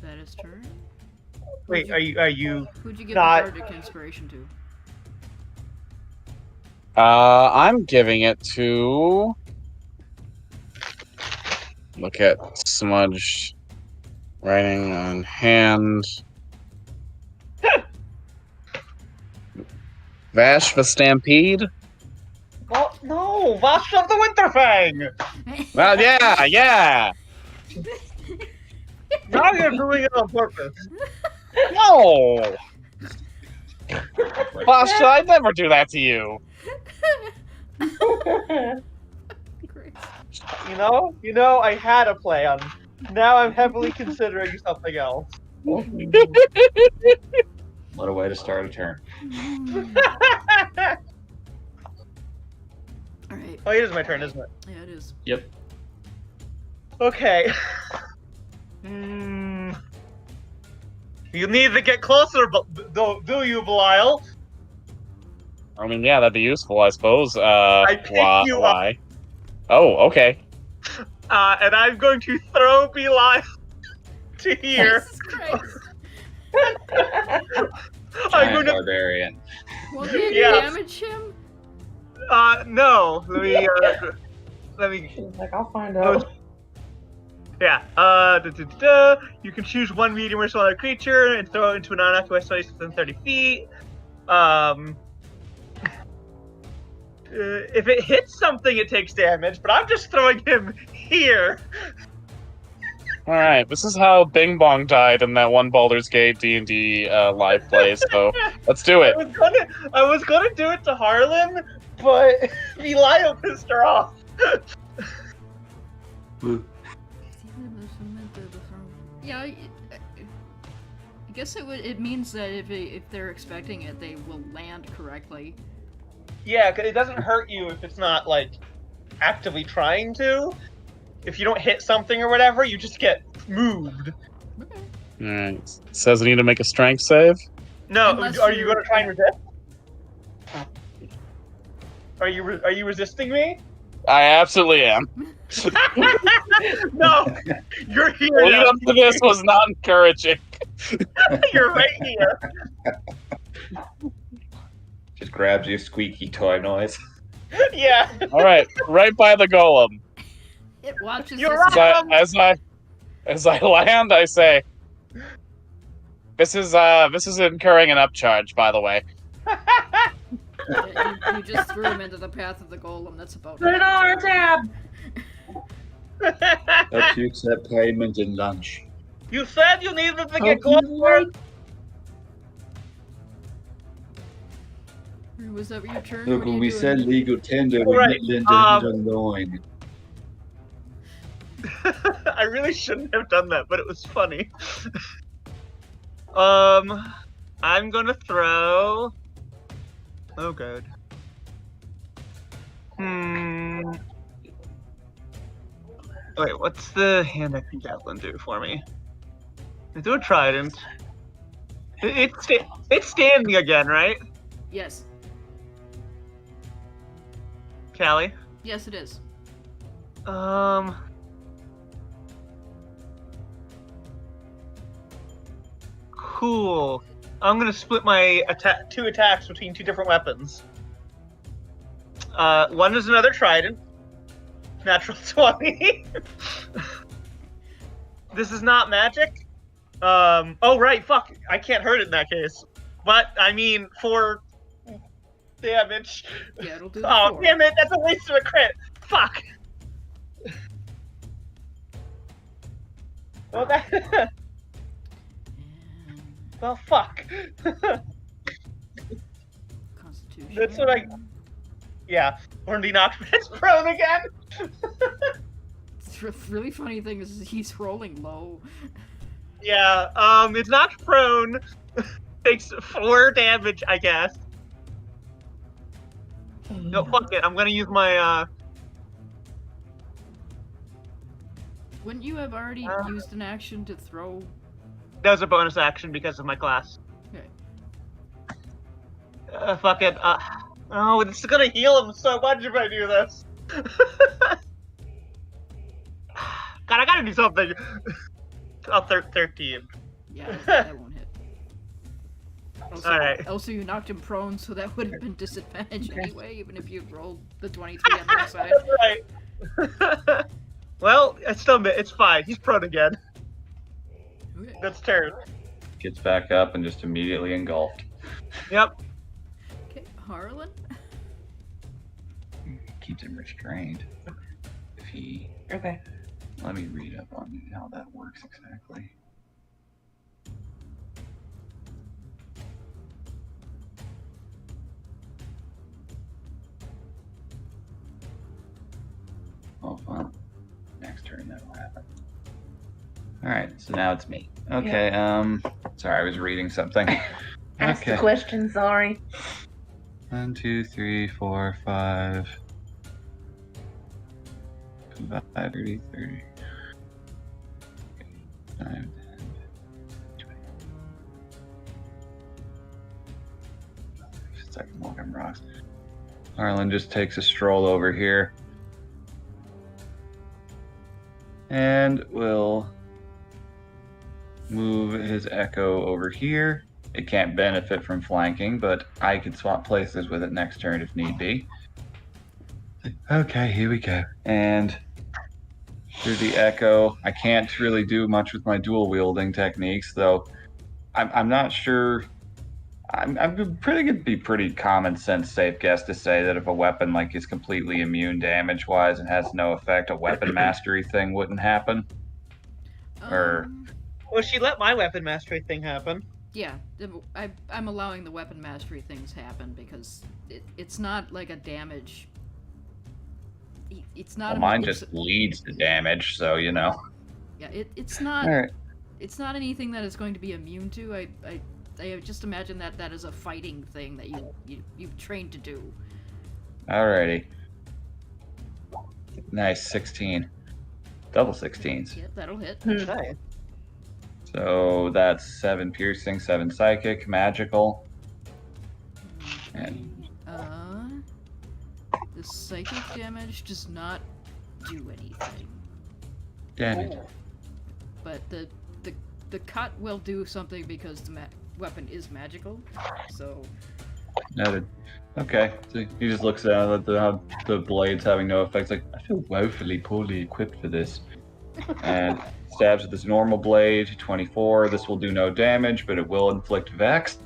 That is turn. Wait, are you? Who'd you give not- the bardic inspiration to? I'm giving it to. Look at smudged writing on hand. Vash the Stampede. Oh no, Vash of the Winterfang. Well, yeah. Now you're doing it on purpose. No, Vash, I'd never do that to you. Great. You know, I had a plan. Now I'm heavily considering something else. What a way to start a turn. Alright. Oh, it is my turn, isn't it? Yeah, it is. Yep. Okay. You need to get closer, do you, Belial? I mean, yeah, that'd be useful, I suppose. picked you up. Why? Oh, okay. And I'm going to throw Belial to here. Jesus Christ. I'm Giant going to. barbarian. Well, can Yeah. you damage him? No. Let me. She's like, I'll find out. Yeah. You can choose one medium or smaller creature and throw it into an unoccupied space within 30 feet. If it hits something, it takes damage, but I'm just throwing him here. Alright, this is how Bing Bong died in that one Baldur's Gate D&D live play, so let's do it. I was gonna do it to Harlan, but Belial pissed her off. Yeah, I guess it means that if they're expecting it, they will land correctly. Yeah, 'cause it doesn't hurt you if it's not, like, actively trying to. If you don't hit something or whatever, you just get moved. Okay. Alright, says I need to make a strength save. No, Unless are you you're- gonna try and resist? Are you resisting me? I absolutely am. No, you're here. Lead now. up to this was not encouraging. You're right here. Just grabs you, squeaky toy noise. Yeah. Alright, right by the golem. It watches You're this. right. As I land, I say, this is incurring an upcharge, by the way. You just threw him into the path of the golem. That's about Put it on our tab. Helps you accept payment in lunch. You said you needed to get Okay. closer. Was that your turn? Look, What are when you we doing? said legal tender, we Alright, meant Linda loin. I really shouldn't have done that, but it was funny. I'm gonna throw. Oh god. Wait, what's the hand I can javelin do for me? I do a trident. It's standing again, right, Yes. Callie? Yes, it is. Cool. I'm gonna split my two attacks between two different weapons. One is another trident. Natural 20. This is not magic. Oh right, fuck. I can't hurt it in that case. But I mean, 4 damage. Yeah, it'll do. Oh 4. damn it! That's a waste of a crit. Fuck. Well, that. And Well, fuck. Constitution. That's what I. Yeah, Hornby knocked Vince prone again. The really funny thing is he's rolling low. Yeah, it's knocked prone. Takes 4 damage, I guess. No, fuck it. I'm gonna use my. Wouldn't you have already used an action to throw? That was a bonus action because of my class. Okay. Fuck it. Oh, it's gonna heal him so much if I do this. God, I gotta do something. Oh, 13. Yeah, that won't hit. Also, Alright. Also, you knocked him prone, so that would have been disadvantage anyway, even if you rolled the 23 on the side. That's right. Well, it's fine. He's prone again. Okay. That's turn. Gets back up and just immediately engulfed. Yep. Okay, Harlan. Keeps him restrained. If he... Okay. Let me read up on how that works exactly. Oh, fun. Next turn that'll happen. Alright, so now it's me. Okay, sorry, I was reading something. Ask the Okay. question, sorry. 1, 2, 3, 4, 5. 5, 30, 30. 5, 10, 20. Second Morgan rocks. Harlan just takes a stroll over here. And will move his echo over here. It can't benefit from flanking, but I could swap places with it next turn if need be. Okay, here we go. And through the echo, I can't really do much with my dual wielding techniques, though. I'm not sure. I'm pretty common sense safe guess to say that if a weapon like is completely immune damage wise and has no effect, a weapon mastery thing wouldn't happen. Or- Well, she let my weapon mastery thing happen. Yeah, I'm allowing the weapon mastery things happen because it's not like a damage. It's not. Well, mine just leads to damage, so you know. Yeah, it's not. All right. It's not anything that is going to be immune to. I just imagine that is a fighting thing that you've trained to do. Alrighty. Nice, 16. Double 16s. Yeah, that'll hit. Nice. So that's 7 piercing, 7 psychic, magical. And The psychic damage does not do anything, damn it. but the cut will do something because the weapon is magical. So Noted. Okay, so he just looks down at the blades having no effects. Like, I feel woefully poorly equipped for this. And stabs with his normal blade, 24. This will do no damage, but it will inflict vex.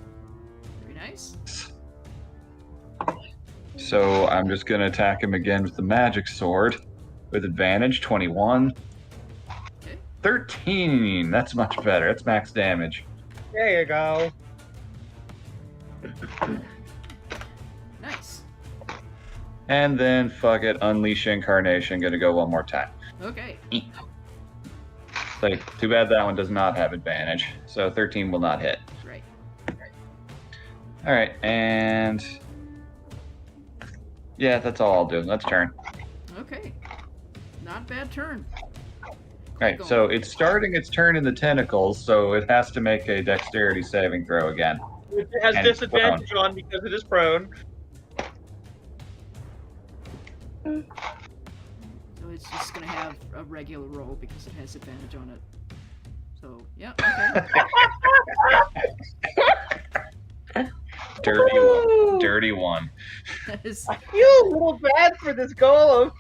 very nice. So I'm just gonna attack him again with the magic sword with advantage, 21. Okay. 13. That's much better. That's max damage. There you go. Nice. And then fuck it, unleash incarnation. Gonna go one more time. Okay. Like, too bad that one does not have advantage. So 13 will not hit. Right. All right, and yeah, that's all I'll do. Let's turn. Okay. Not bad turn. All right, so it's starting its turn in the tentacles, so it has to make a dexterity saving throw again. It has And disadvantage on because it is prone. So it's just gonna have a regular roll because it has advantage on it. So, yeah, okay. Dirty one. That is. I feel a little bad for this golem.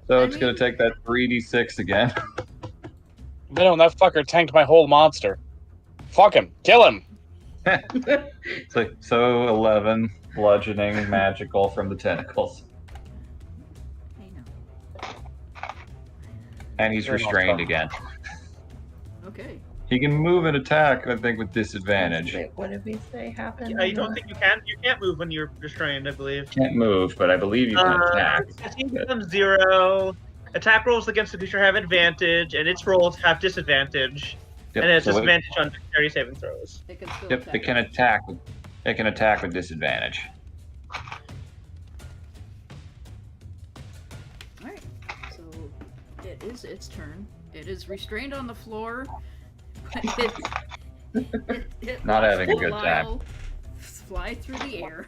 So I it's going mean- to take that 3d6 again. Man, that fucker tanked my whole monster. Fuck him. Kill him. So 11 bludgeoning magical from the tentacles. Hey, no. And he's Very well restrained done. again. Okay. He can move and attack, I think, with disadvantage. Wait, what did we say happened? You don't think you can? You can't move when you're restrained, I believe. Can't move, but I believe you can attack. He becomes 0. Attack rolls against the creature have advantage, and its rolls have disadvantage. Yep, And it's so disadvantage on dexterity saving throws. They can still Yep, attack. it can attack. It can attack with disadvantage. Alright, so it is its turn. It is restrained on the floor. It Not watched having a good time. Belial fly through the air.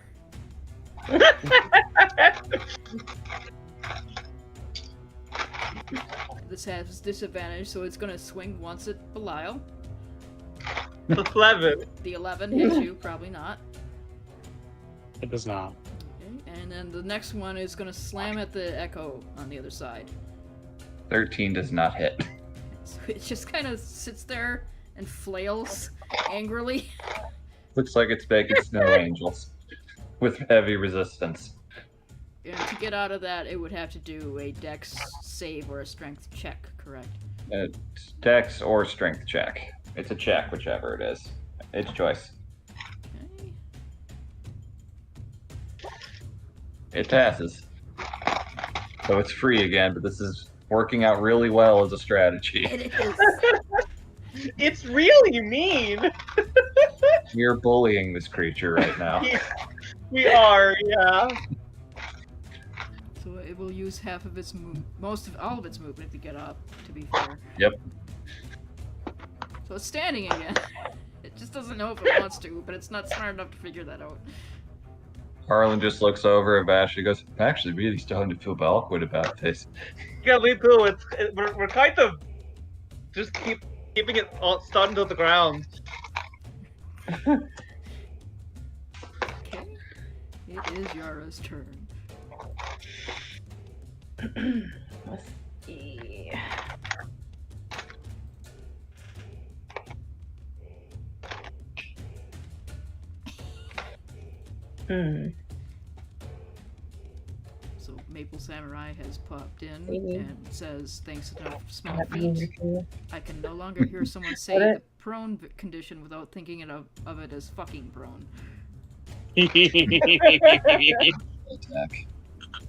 This has disadvantage, so it's gonna swing once at Belial. 11. The 11 hits you, probably not. It does not. Okay, and then the next one is gonna slam at the Echo on the other side. 13 does not hit. So it just kind of sits there and flails angrily. Looks like it's making snow angels with heavy resistance. And to get out of that, it would have to do a dex save or a strength check, correct? Dex or strength check. It's a check, whichever it is. It's choice. Okay. It passes. So it's free again, but this is working out really well as a strategy. It is. It's really mean. We're bullying this creature right now. We are, yeah. So it will use half of its all of its movement to get up, to be fair. Yep. So it's standing again. It just doesn't know if it wants to, but it's not smart enough to figure that out. Harlan just looks over at Vash and goes, I'm actually really starting to feel awkward about this. Yeah, me too. We're kind of just keeping it all stunned to the ground. Okay. It is Yara's turn. Let's see. So Maple Samurai has popped in Mhm. and says, thanks enough small That means feet. you I can no longer hear someone say What the prone condition without thinking of it as fucking prone. Attack.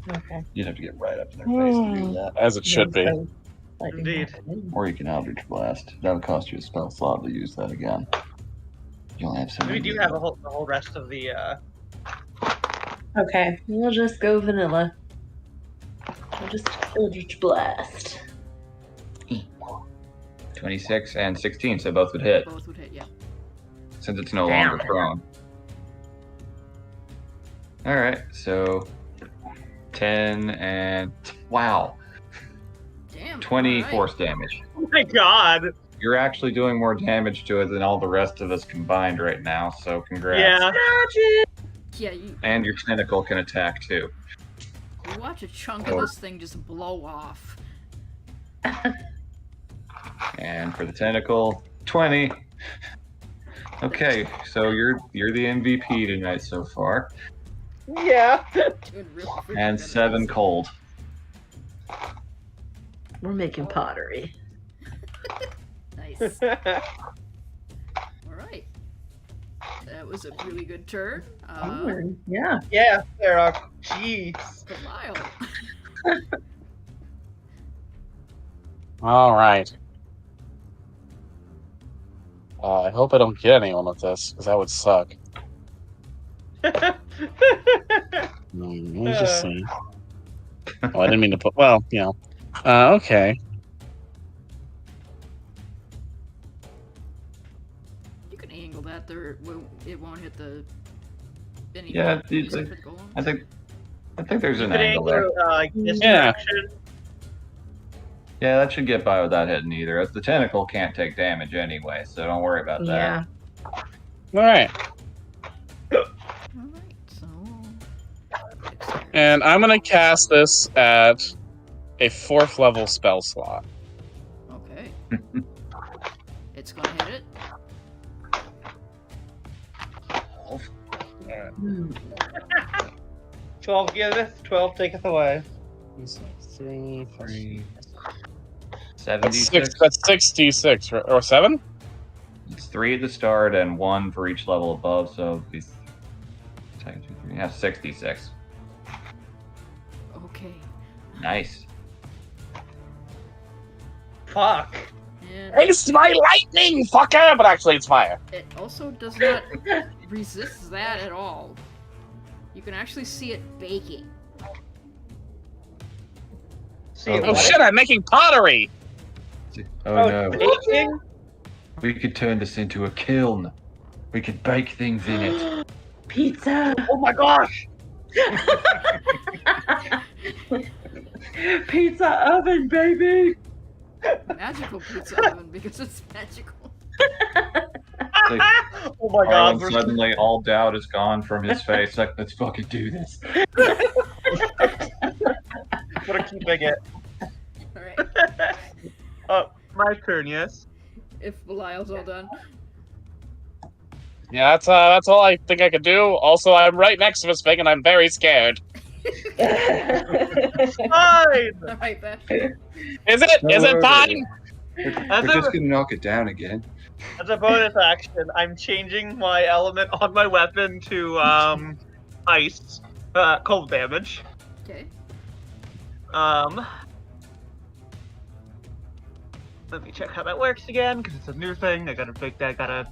Okay. You'd have to get right up in their face to do that. As it should be. Indeed. Or you can Eldritch Blast. That'll cost you a spell slot to use that again. You only have so We many. do have the whole rest of the. Okay, we'll just go vanilla. We'll just Eldritch Blast. 26 and 16, so both would hit, Both would hit, yeah. since it's no Damn. longer prone. Alright, so 10 and. Wow, Damn. 20 alright. force damage. Oh my god! You're actually doing more damage to it than all the rest of us combined right now, so congrats. Yeah. Yeah, you And your tentacle can attack too. watch a chunk of this thing just blow off. And for the tentacle, 20. Okay, so you're the MVP tonight so far. Yeah. Doing real freaking And good. 7 cold. We're making pottery. Nice. Alright. That was a really good turn. Yeah. Yeah, there are. Jeez. Belial. All right. I hope I don't get anyone with this, because that would suck. Let me just see. Oh, I didn't mean to put. Well, you know. Okay. You can angle that there. It won't hit the. Yeah, except for the golem. I think there's an Good angle there. angle, this Yeah. direction. Yeah, that should get by without hitting either. As the tentacle can't take damage anyway, so don't worry about that. Yeah. Alright. Alright, so. Dexterity. And I'm gonna cast this at a 4th level spell slot. Okay. It's gonna hit it. Hmm. 12 giveth, 12 taketh away. 3, 76. That's 66, or 7? It's 3 at the start and 1 for each level above, so these. Yeah, 66. Okay. Nice. Fuck. And It's my lightning, fucker! But actually, it's fire. it also does not resist that at all. You can actually see it baking. See, Oh, Oh what? shit, I'm making pottery! Oh no. Baking? We could turn this into a kiln. We could bake things in it. Pizza. Oh my gosh! Pizza oven, baby. Magical pizza oven because it's magical. Like, Oh my Harlan, god, we're suddenly all doubt is gone from his face. Like, let's fucking do this. gonna keep it. Alright. My turn, yes? If Belial's all done. Yeah, that's all I think I could do. Also, I'm right next to this thing, and I'm very scared. Fine! Alright, Beth. Is it? Is it fine? As We're just a, gonna knock it down again. as a bonus action, I'm changing my element on my weapon to ice, cold damage. Okay. Let me check how that works again, because it's a new thing. I gotta big that, gotta.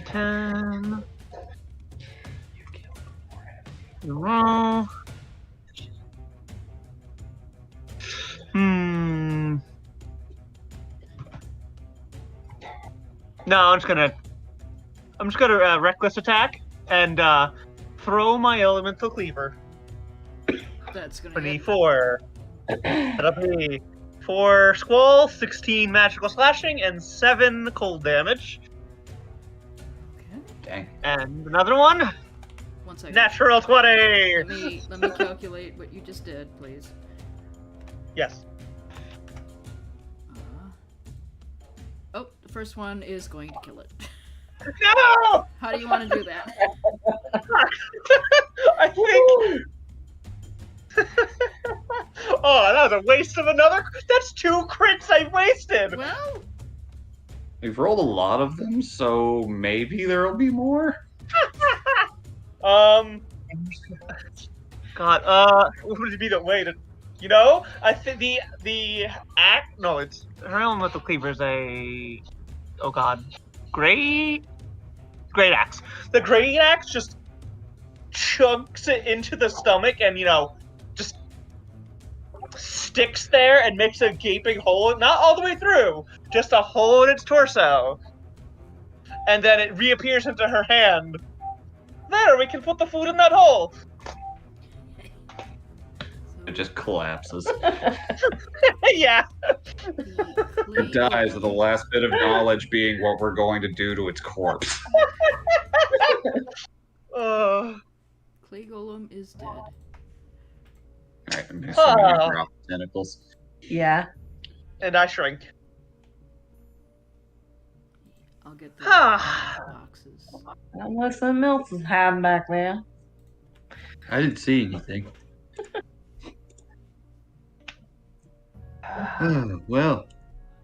10. Roll. No, I'm just gonna reckless attack and throw my elemental cleaver. That's gonna hit. 24. That'll be 4 squall, 16 magical slashing, and 7 cold damage. Okay. Dang. And another one, 1 second. natural 20. Let me calculate what you just did, please. Yes. Oh, the first one is going to kill it. No! How do you want to do that? I think. Oh, that was a waste of another. That's 2 crits I wasted. Well, We've rolled a lot of them, so maybe there will be more. God, what would it be the way to, you know? I think the act. No, it's her elemental cleaver is a. Oh God, great axe. The great axe just chunks it into the stomach, and just sticks there and makes a gaping hole. Not all the way through, just a hole in its torso, and then it reappears into her hand. There, we can put the food in that hole. It just collapses. Yeah. It dies with the last bit of knowledge being what we're going to do to its corpse. Clay Golem is dead. Alright, I'm assuming you drop the tentacles. Yeah. And I shrink. I'll get the boxes. Unless something else is hiding back there. I didn't see anything. Oh, well,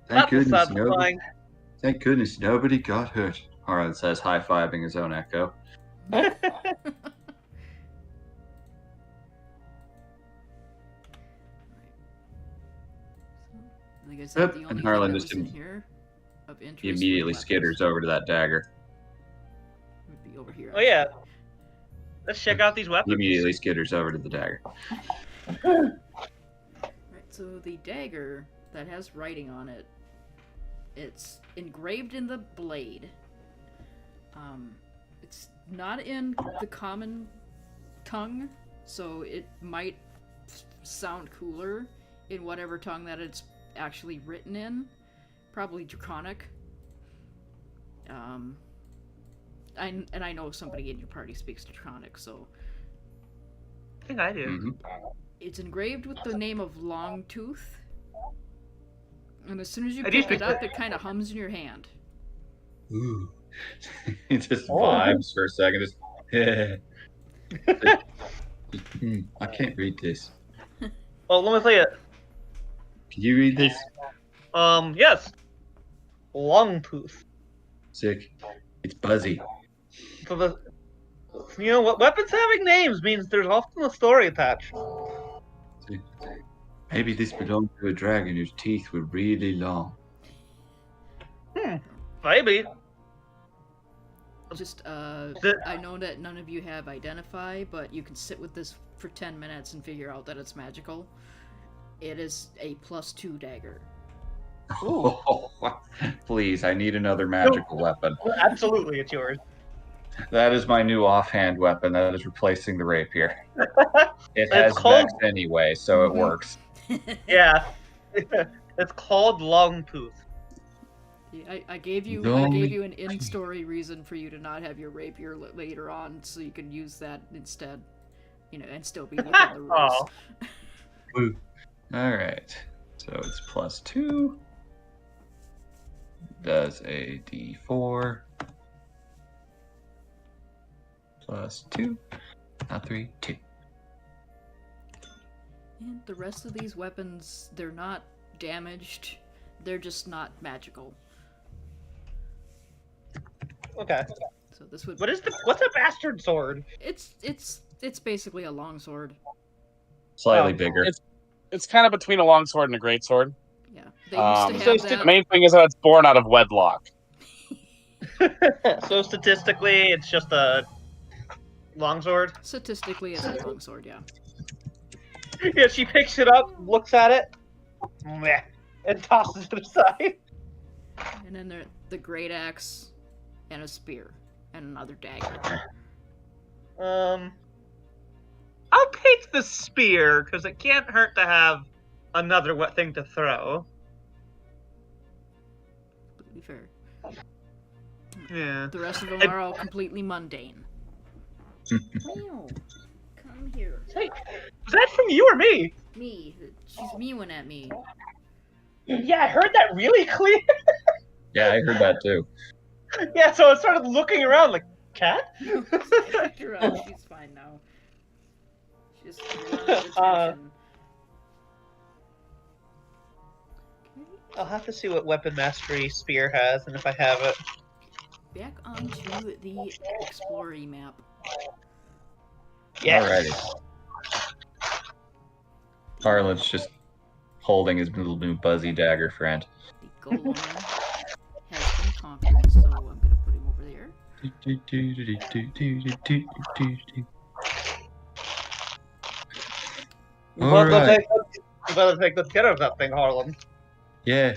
thank That was goodness nobody. satisfying. Thank goodness nobody got hurt. Harlan says, high-fiving his own echo. Like I said, Yep, the and only Harlan thing that just was in didn't- here of interest He immediately was skitters over to that dagger. weapons. Would be over here. Oh yeah. Let's check out these He weapons. immediately skitters over to the dagger. Right, so the dagger that has writing on it, it's engraved in the blade. It's not in the common tongue, so it might sound cooler in whatever tongue that it's actually written in. Probably Draconic. I know somebody in your party speaks Draconic, so I think I do. Mhm. it's engraved with the name of Longtooth. And as soon as you I do pick speak it up, it kind of hums in your hand. Ooh. It just Oh. vibes for a second. Just, I can't read this. Well, let me say it. Can you read this? Yes. Longtooth. Sick. It's Buzzy. So what weapons having names means there's often a story attached. Maybe this belonged to a dragon whose teeth were really long. Maybe. Just, The- I know that none of you have Identify, but you can sit with this for 10 minutes and figure out that it's magical. It is a +2 dagger. Please, I need another magical weapon. Absolutely, it's yours. That is my new offhand weapon. That is replacing the rapier. It It's has called- Vex anyway, so it works. Yeah. It's called Longtooth. I gave you an in-story reason for you to not have your rapier later on, so you can use that instead, and still be within the rules. Oh. All right. So it's +2. Does a D4. +2. Not 3, 2. And the rest of these weapons, they're not damaged. They're just not magical. Okay. So this would. What's a bastard sword? It's basically a longsword. Slightly Oh. bigger. It's kind of between a longsword and a greatsword. Yeah, they used to So have it's The that. main thing is that it's born out of wedlock. So statistically, it's just a longsword. Statistically, it's a longsword. Yeah. Yeah, she picks it up, looks at it, meh, and tosses it aside. And then the great axe, and a spear, and another dagger. I'll take the spear because it can't hurt to have another thing to throw. Completely fair. Yeah. The rest of them are all completely mundane. Meow. Come here. Hey, was that from you or me? Me. She's mewing at me. Yeah, I heard that really clear. Yeah, I heard that too. Yeah, so I started looking around like, cat? Picked her up. She's fine now. She just wanted attention. I'll have to see what weapon mastery spear has and if I have it. Back onto the Explory map. Yes. Alrighty. Harlan's just holding his little new buzzy dagger friend. The golem has been conquered, so I'm gonna put him over there. Alright. You better take good care of that thing, Harlan. Yeah.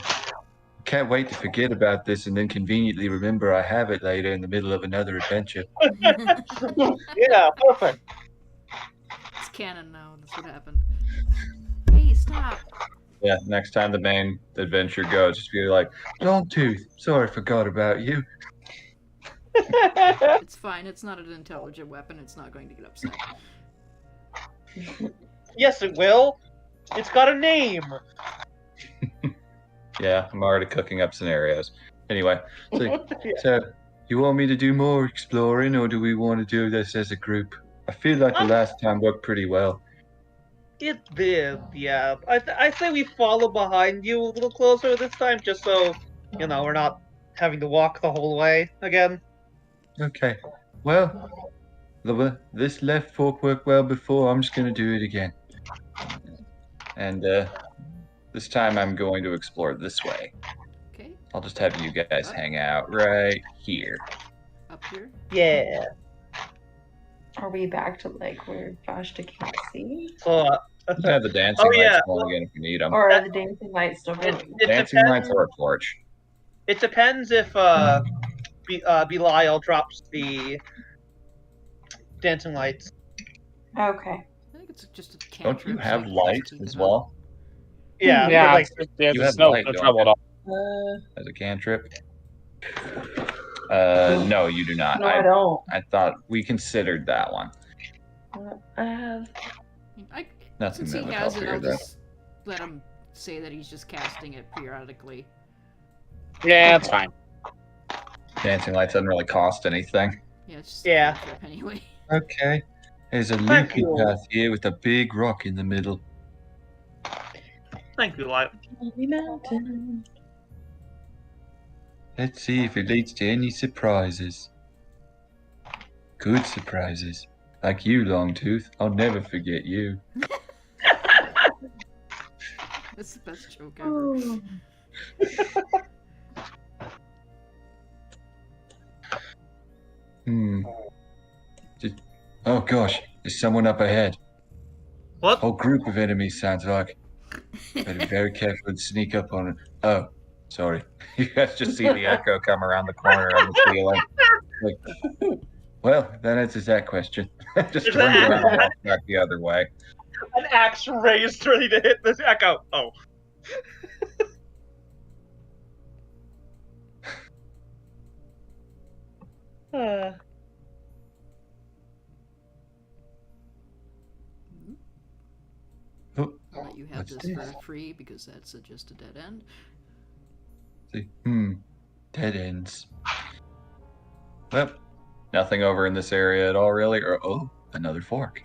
Can't wait to forget about this and then conveniently remember I have it later in the middle of another adventure. Yeah, perfect. It's canon now. That's what happened. Hey, stop! Yeah, next time the main adventure goes, just be like, Longtooth, sorry I forgot about you. It's fine. It's not an intelligent weapon. It's not going to get upset. Yes, it will. It's got a name. yeah, I'm already cooking up scenarios. Anyway, So, you want me to do more exploring or do we want to do this as a group? I feel like the last time worked pretty well. It did, yeah. I say we follow behind you a little closer this time, just so, we're not having to walk the whole way again. Okay. Well, this left fork worked well before. I'm just going to do it again. and this time I'm going to explore this way. Okay, I'll just have you guys hang out right here. up here. Yeah. Are we back to like where Vashta can't see? So, Yeah, the dancing Oh, yeah. lights going again if you need them. Or are the dancing lights still going? it Dancing depends. lights or a torch. It depends if Belial drops the dancing lights. Okay. I think It's just a Don't cantrip. you so I have can light just keep as it up. well Yeah, Yeah, but like it's You have no, light, no don't trouble you? at all. as a cantrip? No, you do not. No, I don't. I thought we considered that one. I have. Nothing Since that he would has help it, here, I'll though. just let him say that he's just casting it periodically. Yeah, it's fine. Dancing lights doesn't really cost anything. Yeah, it's just a Yeah. cantrip anyway. Okay. There's a Thank loopy you. path here with a big rock in the middle. thank you, Light. Holy Mountain. Let's see if it leads to any surprises. Good surprises. Like you, Longtooth. I'll never forget you. That's the best joke ever. Oh gosh, there's someone up ahead. What? Whole group of enemies sounds like. Better be very careful and sneak up on it. Oh, sorry. You guys just see the echo come around the corner on the ceiling. Like, well, that answers that question. Just There's turns an around and walks back the other way. An axe raised ready to hit this echo. Oh. Oh, I'll let you have what's this this? for free because that's just a dead end. See, dead ends. Well, nothing over in this area at all, really. Or oh, another fork.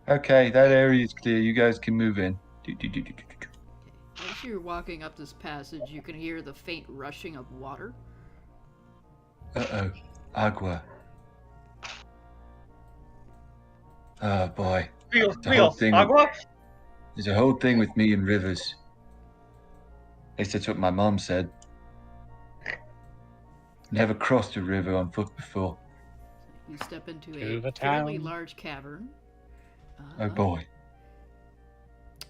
Okay, that area is clear. You guys can move in. As you're walking up this passage, you can hear the faint rushing of water. Uh-oh, agua. Oh boy, Feels, The whole feels. thing- Agua? there's a whole thing with me and rivers. At least that's what my mom said. Never crossed a river on foot before. You step into To a the fairly town. large cavern. Oh boy.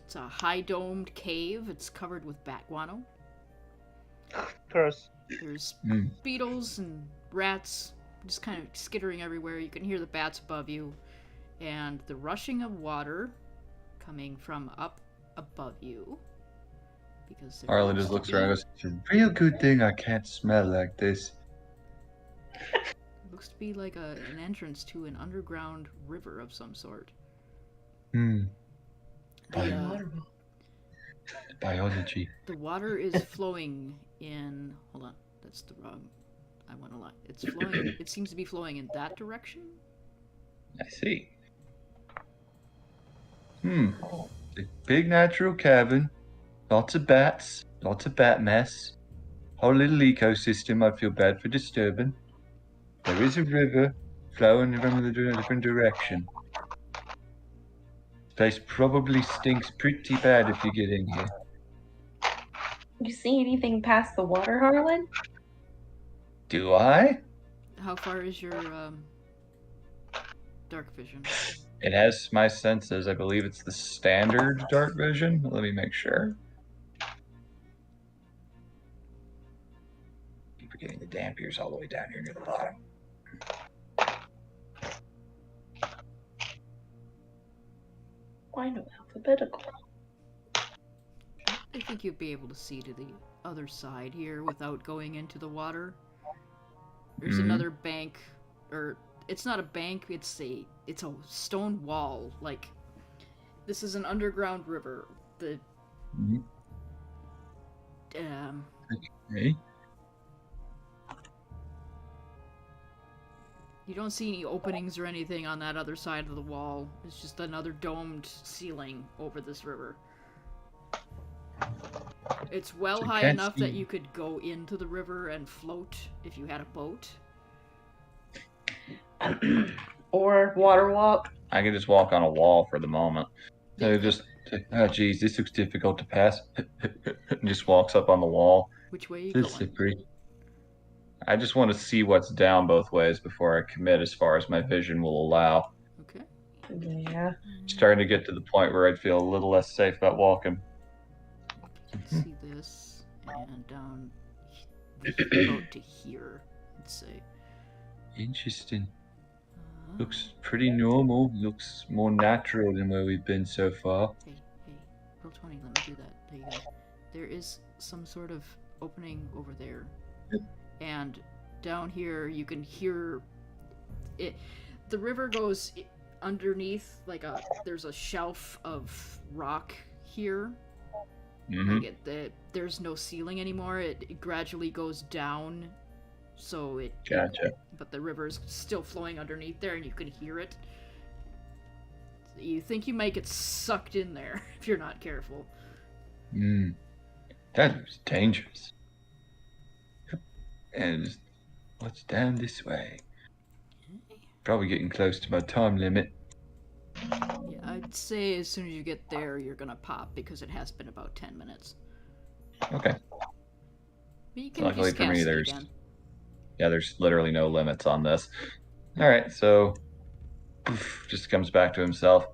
It's a high domed cave. It's covered with bat guano. Curse. There's Mm. beetles and rats just kind of skittering everywhere. You can hear the bats above you. And the rushing of water coming from up above you. Because there Arlen just looks around and goes, it's a real good thing I can't smell like this. Looks to be like an entrance to an underground river of some sort. Hmm. The, Biology. the water is flowing in. Hold on, that's the wrong. I went a lot. It's flowing. It seems to be flowing in that direction. I see. It's a big natural cavern. Lots of bats. Lots of bat mess. Whole little ecosystem I feel bad for disturbing. There is a river flowing from a different direction. This place probably stinks pretty bad if you get in here. You see anything past the water, Harlan? Do I? How far is your dark vision? It has my senses. I believe it's the standard dark vision. Let me make sure. Keep forgetting the dampier's all the way down here near the bottom. Why no alphabetical? I think you'd be able to see to the other side here without going into the water. There's Mhm. another bank, or it's not a bank. It's a stone wall. Like this is an underground river. The Mhm. um, Okay. you don't see any openings or anything on that other side of the wall. It's just another domed ceiling over this river. It's well So you high can't enough that see- you could go into the river and float if you had a boat. Or water walk? I can just walk on a wall for the moment. So Yeah. just, oh geez, this looks difficult to pass. And just walks up on the wall. Which way are you It's going? slippery. I just want to see what's down both ways before I commit as far as my vision will allow. Okay. Yeah. Starting to get to the point where I'd feel a little less safe about walking. Let's see this, and down about to here, let's say. Interesting. Looks pretty normal. Looks more natural than where we've been so far. Hey, roll 20, let me do that. There you go. There is some sort of opening over there. And down here, you can hear it. The river goes underneath, there's a shelf of rock here. Mm-hmm. There's no ceiling anymore. It gradually goes down, so Gotcha. but the river's still flowing underneath there, and you can hear it. You think you might get sucked in there if you're not careful. That was dangerous. And what's down this way? Probably getting close to my time limit. Yeah, I'd say as soon as you get there, you're gonna pop, because it has been about 10 minutes. Okay. But you can Luckily just for me, cast it there's again. there's literally no limits on this. All right, so just comes back to himself.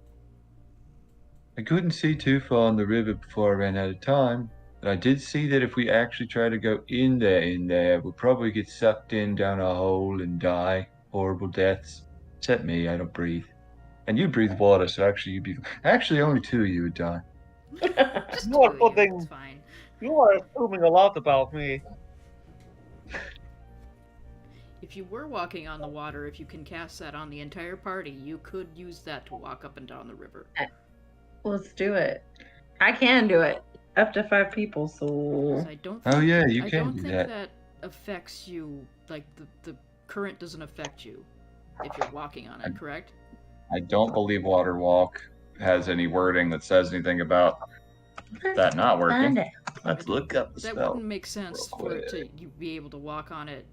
I couldn't see too far on the river before I ran out of time, but I did see that if we actually try to go in there, we'll probably get sucked in down a hole and die horrible deaths. Except me, I don't breathe. And you breathe water, so actually only two of you would die. Just You are do it, putting- it's fine. You are assuming a lot about me. If you were walking on the water, if you can cast that on the entire party, you could use that to walk up and down the river. Let's do it. I can do it. Up to 5 people, 'Cause so I don't Oh think, yeah, you I can don't do think that. that affects you, like the current doesn't affect you if you're walking on it, correct? I don't believe Water Walk has any wording that says anything about that not working. Find it. Let's look up the That spell. wouldn't make sense real for it to quick. you be able to walk on it,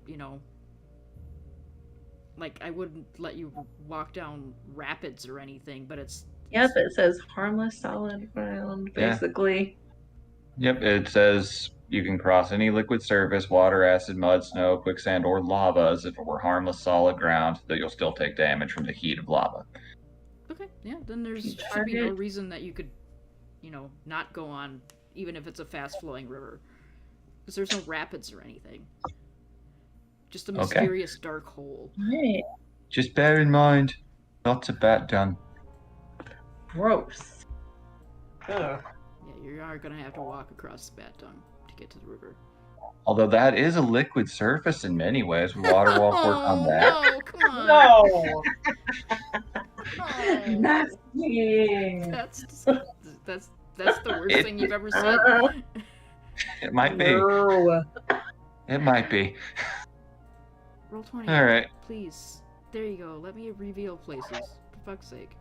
Like, I wouldn't let you walk down rapids or anything, but it's... Yep, it says harmless solid ground, Yeah. basically. Yep, it says you can cross any liquid surface, water, acid, mud, snow, quicksand, or lava as if it were harmless solid ground, that you'll still take damage from the heat of lava. Okay, yeah, then there's Keep should be no target. reason that you could, not go on, even if it's a fast-flowing river. Because there's no rapids or anything. Just a Okay. mysterious dark hole. Right. Just bear in mind, lots of bat dung. Gross. Ugh. Yeah, you are gonna have to walk across the bat dung to get to the river. Although that is a liquid surface in many ways. Would Water Walk work on that? No, come on. No! Oh, Nasty. that's the worst thing you've ever said. It might be. No. It might be. Roll 20. All right. Please. There you go. Let me reveal places. For fuck's sake.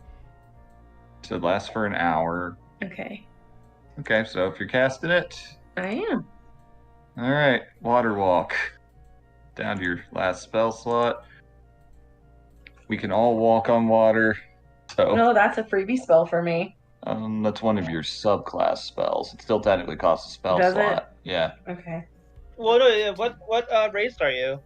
So it lasts for an hour. Okay. Okay, so if you're casting it, I am. all right, Water Walk. Down to your last spell slot. We can all walk on water. So No, that's a freebie spell for me. that's one of your subclass spells. It still technically costs a spell Does it? slot. Yeah. Okay. What race are you?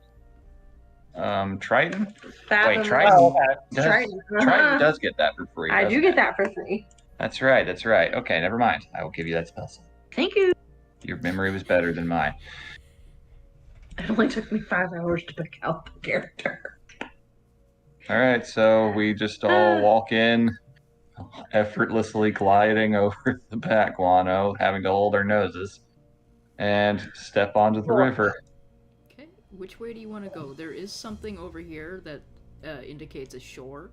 Triton? Fathom- Wait, Triton. Oh, okay. Does, Triton. Triton does get that for free. I do doesn't get it? that for free. That's right. That's right. Okay, never mind. I will give you that spell slot. Thank you. Your memory was better than mine. It only took me 5 hours to pick out the character. All right, so we just all walk in, effortlessly gliding over the bat guano, having to hold our noses, and step onto the river. Okay. Which way do you want to go? There is something over here that indicates a shore.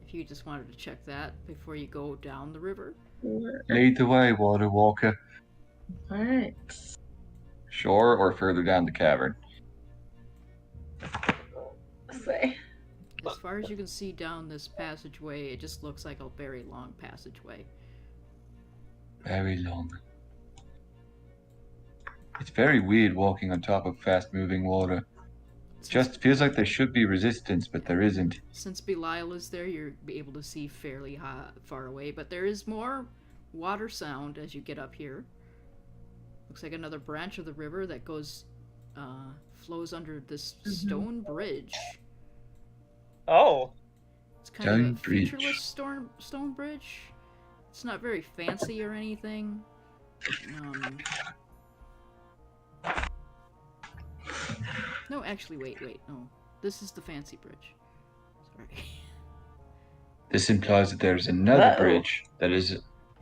If you just wanted to check that before you go down the river. Lead the way, Water Walker. Alright. Shore or further down the cavern? Say. As far as you can see down this passageway, it just looks like a very long passageway. Very long. It's very weird walking on top of fast-moving water. It just feels like there should be resistance, but there isn't. Since Belial is there, you're able to see fairly far away, but there is more water sound as you get up here. Looks like another branch of the river that flows under this stone bridge. Oh. It's kind of Stone a bridge. featureless stone bridge. It's not very fancy or anything. No, actually, wait, no. This is the fancy bridge. This implies that there is another Uh-oh. bridge that is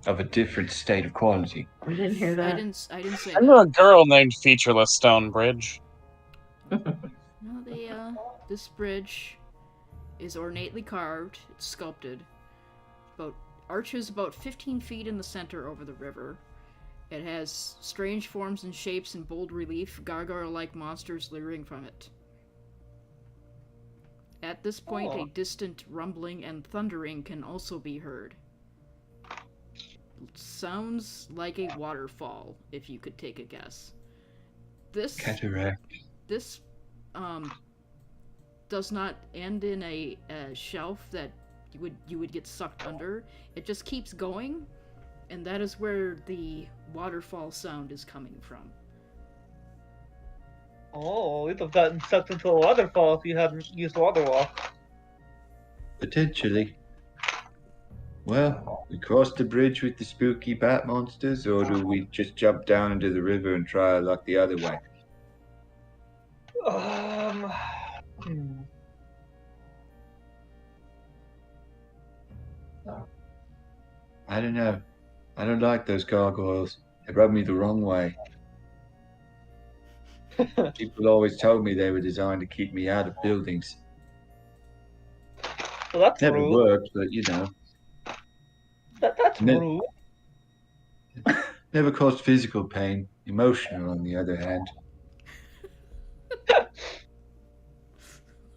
of a different state of quality. We didn't hear that. I didn't say I know a that. girl named Featureless Stonebridge. No, this bridge is ornately carved. It's sculpted. Arches about 15 feet in the center over the river. It has strange forms and shapes in bold relief, gargoyle-like monsters leering from it. At this point, a distant rumbling and thundering can also be heard. It sounds like a waterfall, if you could take a guess. Cataract. This does not end in a shelf that you would get sucked under. It just keeps going, and that is where the waterfall sound is coming from. Oh, we'd have gotten sucked into a waterfall if you hadn't used Waterwalk. Potentially. Well, we cross the bridge with the spooky bat monsters, or do we just jump down into the river and try our luck the other way? Hmm. I don't know. I don't like those gargoyles. They rub me the wrong way. People always told me they were designed to keep me out of buildings. Well, that's Never rude. worked, but you know. That's Ne- rude. Never caused physical pain. Emotional, on the other hand.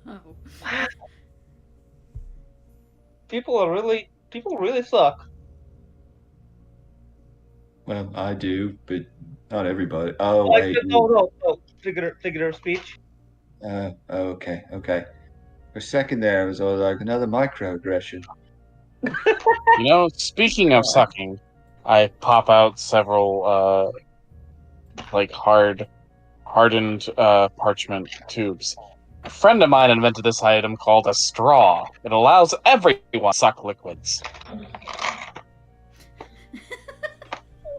Oh. People really suck. Well, I do, but not everybody. Oh, Like, wait. no. Figure of speech. Okay. For a second there, it was all like another microaggression. You know, speaking of sucking, I pop out several, hardened parchment tubes. A friend of mine invented this item called a straw. It allows everyone to suck liquids.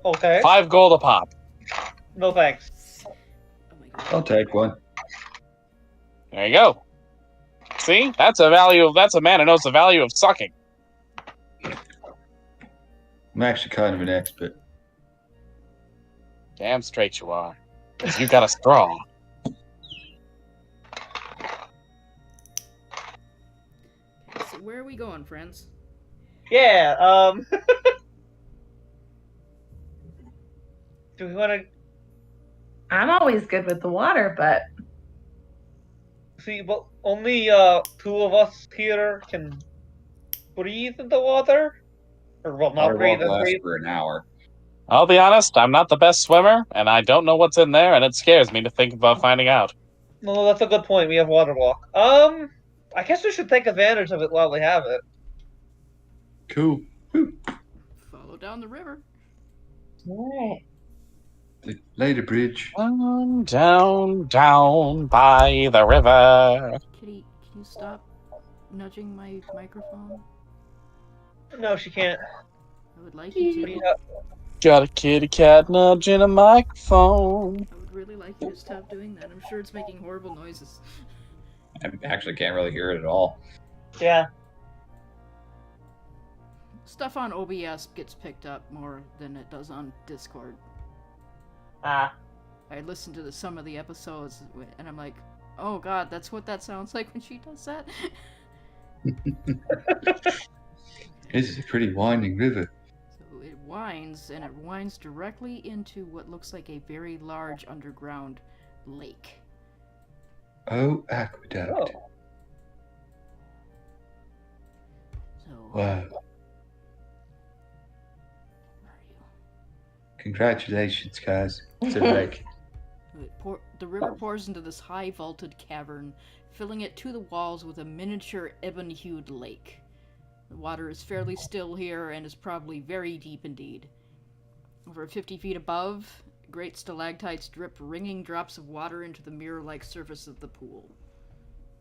Okay. 5 gold a pop. No thanks. Oh my god. I'll take one. There you go. See? That's a man who knows the value of sucking. I'm actually kind of an expert. Damn straight you are. 'Cause you got a straw. So where are we going, friends? Yeah, do we want to I'm always good with the water, but see? But only 2 of us here can breathe in the water, or well, not Water breathe won't and last breathe. for an hour. I'll be honest, I'm not the best swimmer, and I don't know what's in there, and it scares me to think about finding out. No, that's a good point. We have water walk. I guess we should take advantage of it while we have it. Cool. Follow down the river. all Later, bridge. Down by the river. Kitty, can you stop nudging my microphone? No, she can't. I would like you to. Got a kitty cat nudging a microphone. I would really like you to stop doing that. I'm sure it's making horrible noises. I actually can't really hear it at all. Yeah. Stuff on OBS gets picked up more than it does on Discord. Ah. I listened to some of the episodes and I'm like, oh god, that's what that sounds like when she does that. This is a pretty winding river. So it winds, and it winds directly into what looks like a very large underground lake. Oh, aqueduct. Oh. So, Wow. where are you? Congratulations, guys. It's a lake. The river pours into this high vaulted cavern, filling it to the walls with a miniature ebon-hued lake. The water is fairly still here and is probably very deep indeed. Over 50 feet above, great stalactites drip ringing drops of water into the mirror-like surface of the pool.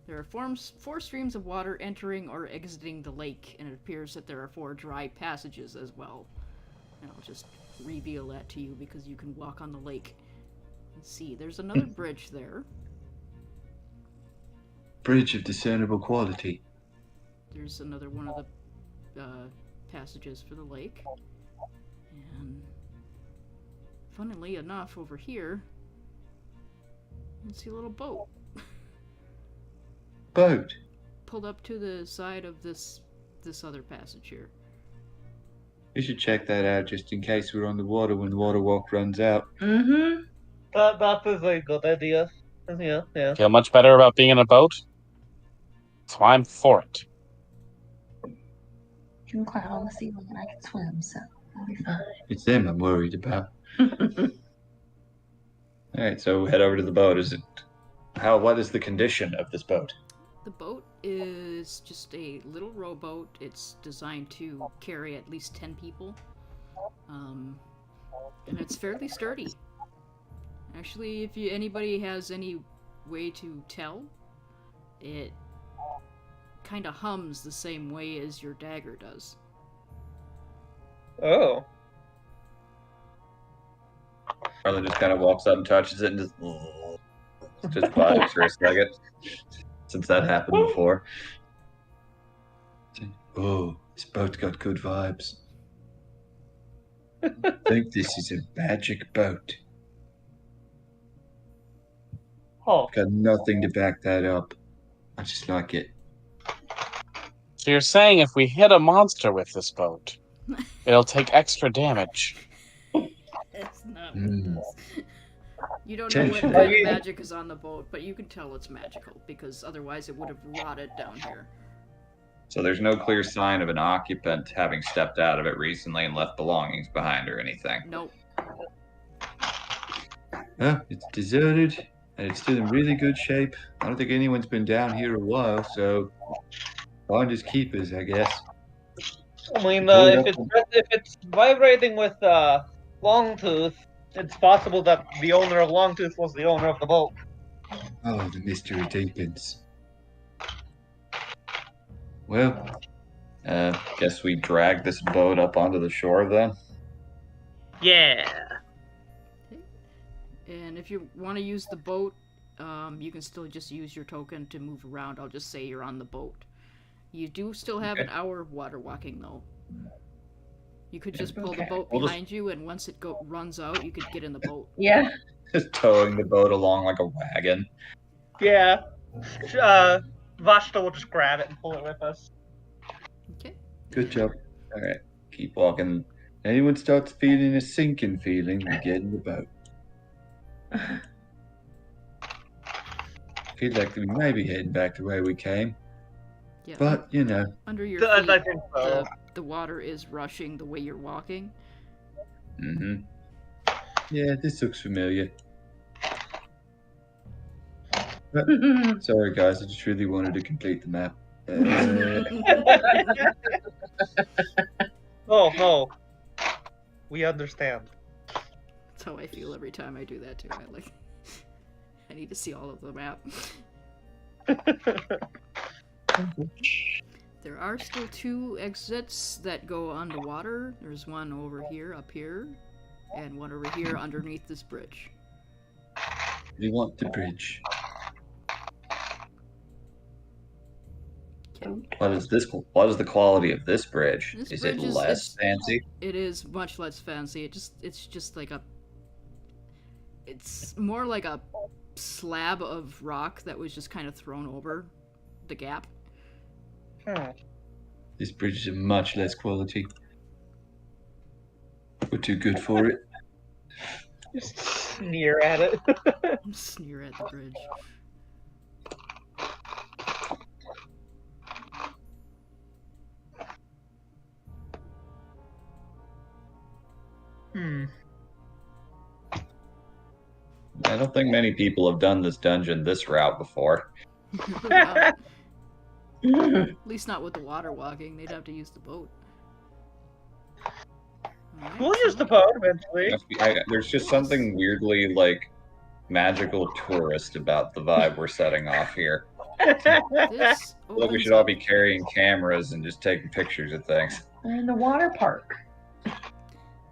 There are 4 streams of water entering or exiting the lake, and it appears that there are 4 dry passages as well. And I'll just reveal that to you because you can walk on the lake. Let's see, there's another bridge there. Bridge of discernible quality. There's another one of the passages for the lake. And funnily enough, over here, you can see a little boat Boat. pulled up to the side of this other passage here. We should check that out just in case we're on the water when the water walk runs out. Mm-hmm. That is a good idea. Yeah. Feel much better about being in a boat? So I'm for it. You can climb on the ceiling and I can swim, so I'll be fine. It's them I'm worried about. All right, so head over to the boat. What is the condition of this boat? The boat is just a little rowboat. It's designed to carry at least 10 people. And it's fairly sturdy. Actually, if anybody has any way to tell, it kind of hums the same way as your dagger does. Oh. Carla just kind of walks up and touches it and just pauses for a second, since that happened before. Oh, this boat's got good vibes. I think this is a magic boat. Oh. Got nothing to back that up. I just like it. So you're saying if we hit a monster with this boat, it'll take extra damage. It's not. Mm. You don't know what Tension. kind of magic is on the boat, but you can tell it's magical, because otherwise it would have rotted down here. So there's no clear sign of an occupant having stepped out of it recently and left belongings behind or anything. Nope. Well, it's deserted, and it's still in really good shape. I don't think anyone's been down here a while, so finders keepers, I guess. I mean, if it's vibrating with Longtooth, it's possible that the owner of Longtooth was the owner of the boat. Oh, the mystery deepens. Well, Guess we drag this boat up onto the shore then. Yeah. And if you want to use the boat, you can still just use your token to move around. I'll just say you're on the boat. You do still have an hour of water walking, though. You could just pull the boat We'll just- behind you, and once it runs out, you could get in the boat. Yeah. Just towing the boat along like a wagon. Yeah. Vashta will just grab it and pull it with us. Okay. good job. All right, keep walking. Anyone starts feeling a sinking feeling, we get in the boat. Feel like we may be heading back the way we came, Yeah. but you know, Under your I feet, think so. the water is rushing the way you're walking. Mm-hmm. yeah, this looks familiar. Sorry, guys, I just really wanted to complete the map. Oh, no. We understand. That's how I feel every time I do that too. I need to see all of the map. There are still 2 exits that go underwater. There's one over here, up here, and one over here underneath this bridge. We want the bridge. What is this? What is the quality of this bridge? This Is bridge it is- less it's- fancy? It is much less fancy. It's just like it's more like a slab of rock that was just kind of thrown over the gap. This bridge is of much less quality. We're too good for it. Just sneer at it. Sneer at the bridge. I don't think many people have done this dungeon this route before. Well, at least not with the water walking. They'd have to use the boat. Alright, We'll so use the boat eventually. There's just something weirdly like magical tourist about the vibe we're setting off here. This I feel like we opens should all up- be carrying cameras and just taking pictures of things. We're in the water park.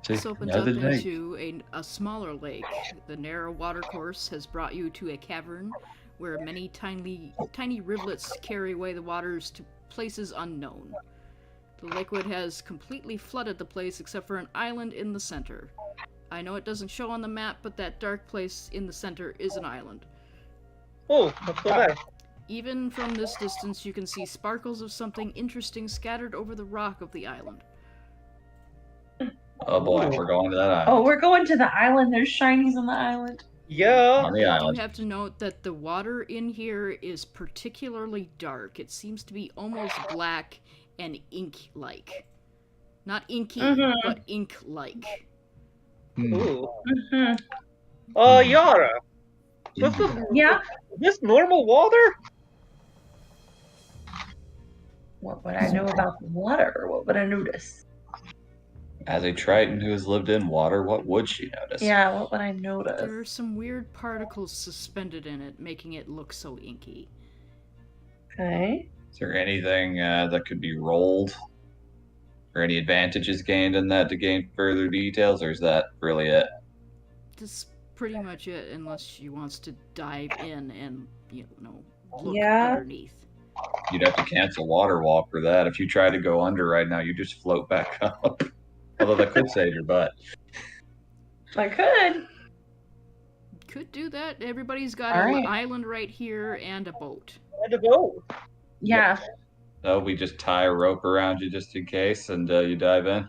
This opens up Another lake. into a smaller lake. The narrow watercourse has brought you to a cavern where many tiny rivulets carry away the waters to place is unknown. The liquid has completely flooded the place except for an island in the center. I know it doesn't show on the map, but that dark place in the center is an island. Oh, let's go there. Even from this distance, you can see sparkles of something interesting scattered over the rock of the island. Oh boy, we're going to that island. Oh, we're going to the island. There's shinies on the island. Yeah. On the You island. have to note that the water in here is particularly dark. It seems to be almost black and ink-like. Not inky, but ink-like. Ooh. Mhm. Yara. Yeah. This normal water? What would I know about the water? What would I notice? As a Triton who has lived in water, what would she notice? Yeah, what would I notice? There are some weird particles suspended in it, making it look so inky. Okay. Is there anything that could be rolled? Or any advantages gained in that to gain further details, or is that really it? That's pretty much it, unless she wants to dive in and, look Yeah. underneath. You'd have to cancel water walk for that. If you try to go under right now, you just float back up. Although that could save your butt. I could. Could do that. Everybody's got All an right. island right here and a boat. Had to go. Yeah. So we just tie a rope around you just in case, and you dive in.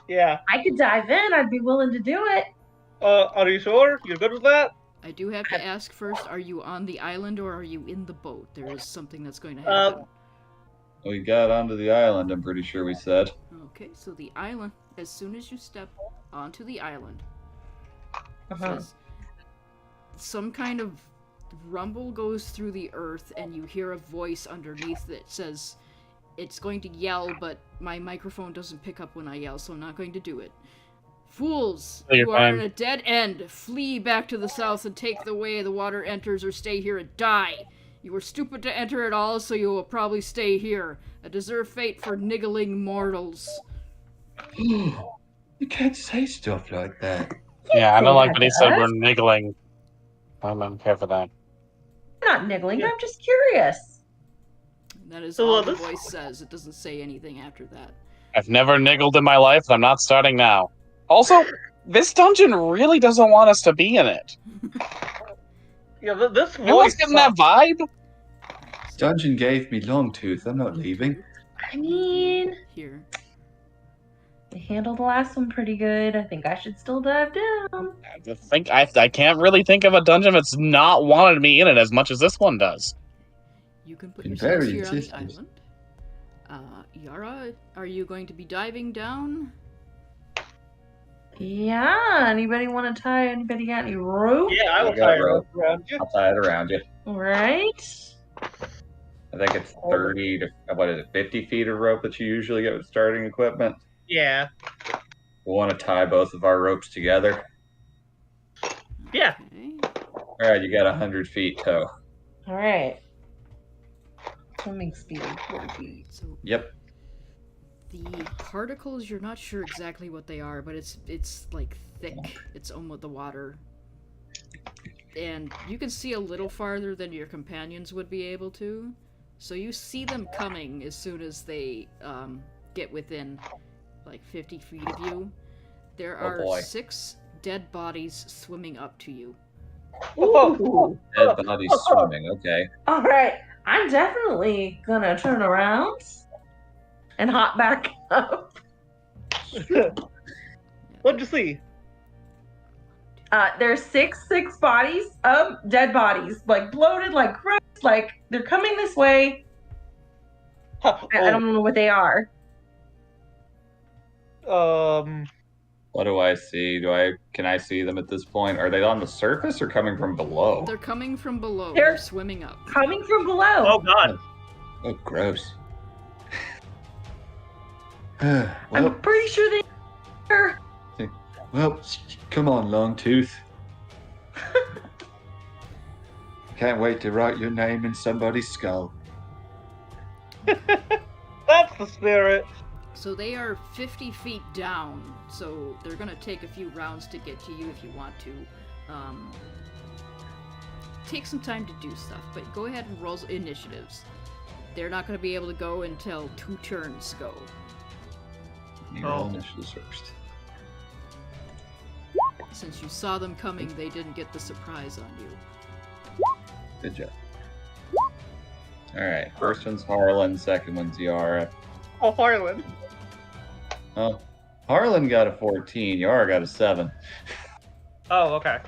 Yeah. I could dive in. I'd be willing to do it. Are you sure? You're good with that? I do have to ask first, are you on the island or are you in the boat? There is something that's going to happen. We got onto the island, I'm pretty sure we said. Okay, so the island, as soon as you step onto the island, Uh-huh. says, some kind of rumble goes through the earth and you hear a voice underneath that says, it's going to yell, but my microphone doesn't pick up when I yell, so I'm not going to do it. Fools, Oh, you're you are fine. in a dead end. Flee back to the south and take the way the water enters, or stay here and die. You were stupid to enter at all, so you will probably stay here. A deserved fate for niggling mortals. You can't say stuff like that. Yeah, I don't like Yeah, when he said that. we're niggling. I don't care for that. I'm not niggling. I'm just curious. That is So, all the this- voice says. It doesn't say anything after that. I've never niggled in my life, and I'm not starting now. Also, this dungeon really doesn't want us to be in it. Yeah, this You always voice getting that vibe? Dungeon gave me long tooth. I'm not leaving. I mean, Here. I handled the last one pretty good. I think I should still dive down. I can't really think of a dungeon that's not wanted me in it as much as this one does. You can put Been yourselves very here on the insistent. island. Yara, are you going to be diving down? Yeah. Anybody want to tie? Anybody got any rope? Yeah, I will I got tie a rope. rope around you. I'll tie it around you. Right. I think it's 30 to, what is it, 50 feet of rope that you usually get with starting equipment. Yeah. We'll want to tie both of our ropes together. Yeah. Okay. Alright, you got 100 feet tow. All right. Swimming speed 40 feet. So Yep. the particles, you're not sure exactly what they are, but it's like thick. It's almost the water. And you can see a little farther than your companions would be able to. So you see them coming as soon as they get within like 50 feet of you. There Oh, are boy. 6 dead bodies swimming up to you. Ooh. Dead body swimming, okay. All right. I'm definitely gonna turn around and hop back up. What'd you see? There's six bodies, dead bodies, like bloated, like gross, like they're coming this way. I don't know what they are. What do I see? Can I see them at this point? Are they on the surface or coming from below? They're coming from below. They're- They're swimming up. Coming from below. Oh god. Oh, gross. I'm well, pretty sure they are. well, come on, long tooth. Can't wait to write your name in somebody's skull. That's the spirit. So they are 50 feet down, so they're gonna take a few rounds to get to you if you want to. Take some time to do stuff, but go ahead and roll initiatives. they're not going to be able to go until 2 turns go. You roll initiatives first. Since you saw them coming, they didn't get the surprise on you. Good job. Alright, first one's Harlan, second one's Yara. Oh, Harlan. Oh, Harlan got a 14, Yara got a 7. Oh, okay.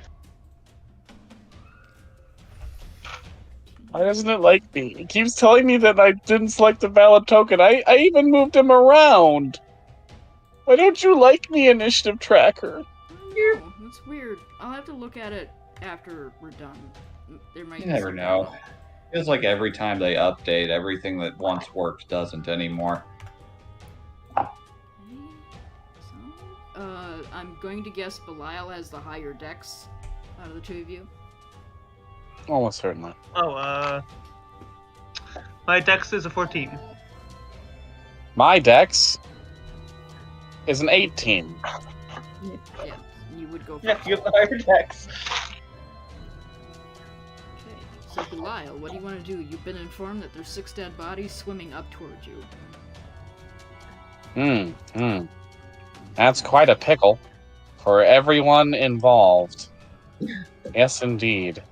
Why doesn't it like me? It keeps telling me that I didn't select a valid token. I even moved him around. Why don't you like me, initiative tracker? Oh, that's weird. I'll have to look at it after we're done. There might You be never something know. wrong. Feels like every time they update, everything that once worked doesn't anymore. Okay, so, I'm going to guess Belial has the higher dex out of the 2 of you. Almost certainly. Oh, my dex is a 14. My dex is an 18. Yeah, you would go first. Yeah, you have the higher dex. Okay, so Belial, what do you want to do? You've been informed that there's 6 dead bodies swimming up towards you. That's quite a pickle for everyone involved. Yes, indeed.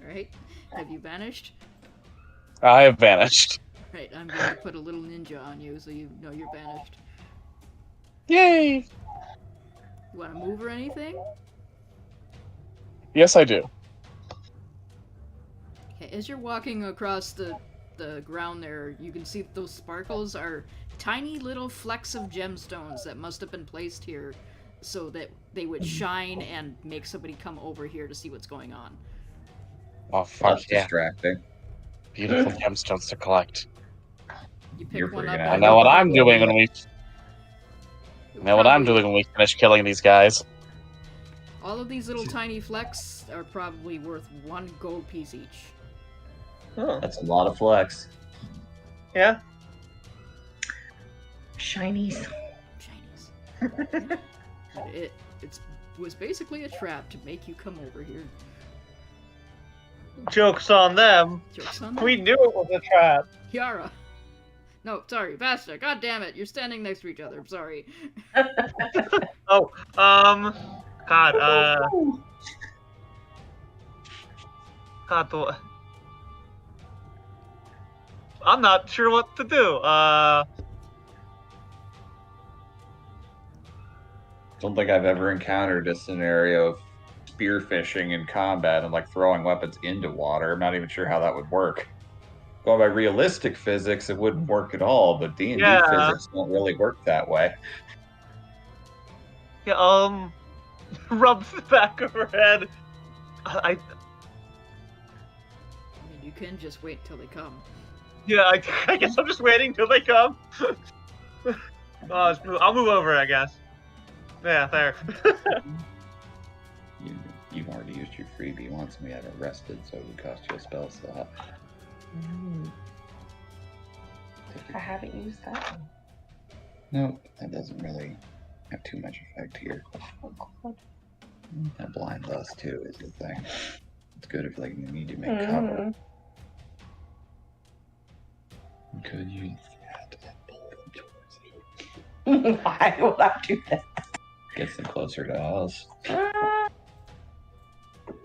Alright, have you vanished? I have vanished. Right, I'm going to put a little ninja on you so you know you're vanished. Yay! You want to move or anything? Yes, I do. Okay, as you're walking across the ground there, you can see that those sparkles are tiny little flecks of gemstones that must have been placed here so that they would shine and make somebody come over here to see what's going on. Oh, fuck That's yeah. distracting. Beautiful gemstones to collect. You pick You're one up. freaking I out. know what I'm doing when we... You'll I know what I'm probably- doing when we finish killing these guys. All of these little tiny flecks are probably worth 1 gold piece each. Oh, That's a lot of flex. yeah. Shinies. Chinese. It was basically a trap to make you come over here. Joke's on them. Jokes on them. We knew it was a trap. Yara. No, sorry, Vasta. God damn it, you're standing next to each other. I'm sorry. Oh, God, I'm not sure what to do. Don't think I've ever encountered a scenario of spearfishing in combat and like throwing weapons into water. I'm not even sure how that would work. Going by realistic physics, it wouldn't work at all, but D&D Yeah. physics don't really work that way. Yeah, rubs the back of her head. I mean, you can just wait till they come. I guess I'm just waiting till they come. I'll move over, I guess. Yeah, there. You've already used your freebie once and we had it rested, so it would cost you a spell slot. I haven't used that one. No, that doesn't really have too much effect here. Oh, God. That blinds us too is the thing. It's good if like you need to make cover. You could use that and pull them towards you. Why would I do that? Gets them closer to us.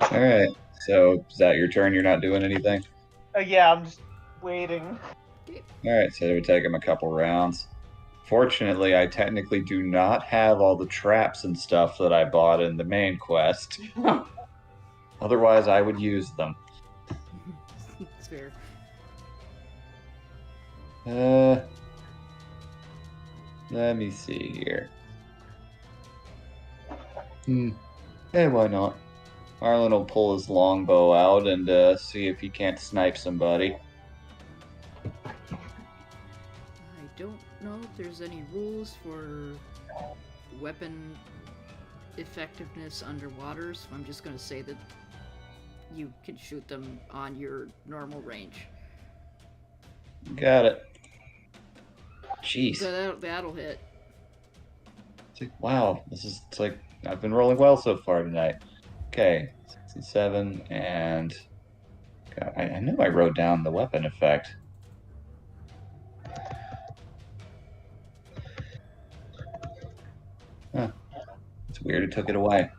Alright, so is that your turn? You're not doing anything? Yeah, I'm just waiting. Alright, so it would take him a couple rounds. Fortunately, I technically do not have all the traps and stuff that I bought in the main quest. Otherwise, I would use them. It's fair. Let me see here. Hey, why not? Arlen will pull his longbow out and see if he can't snipe somebody. I don't know if there's any rules for weapon effectiveness underwater, so I'm just gonna say that you can shoot them on your normal range. Got it. Jeez. So that'll hit. It's like, wow, it's like I've been rolling well so far tonight. Okay, 67 and God, I knew I wrote down the weapon effect. Huh. It's weird it took it away.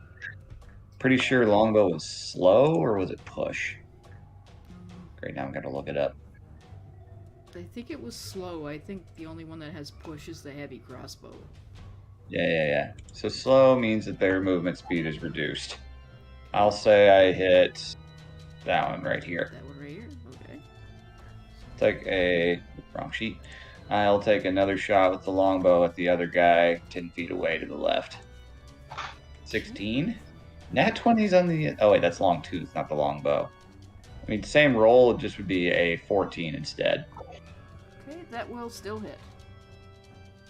Pretty sure longbow was slow, or was it push? Great, now I'm gonna look it up. I think it was slow. I think the only one that has push is the heavy crossbow. Yeah. So slow means that their movement speed is reduced. I'll say I hit that one right here. That one right here? Okay. Take a wrong sheet. I'll take another shot with the longbow at the other guy 10 feet away to the left. 16. Nat 20's on the. Oh, wait, that's long tooth, not the longbow. I mean, same roll, it just would be a 14 instead. Okay, that will still hit.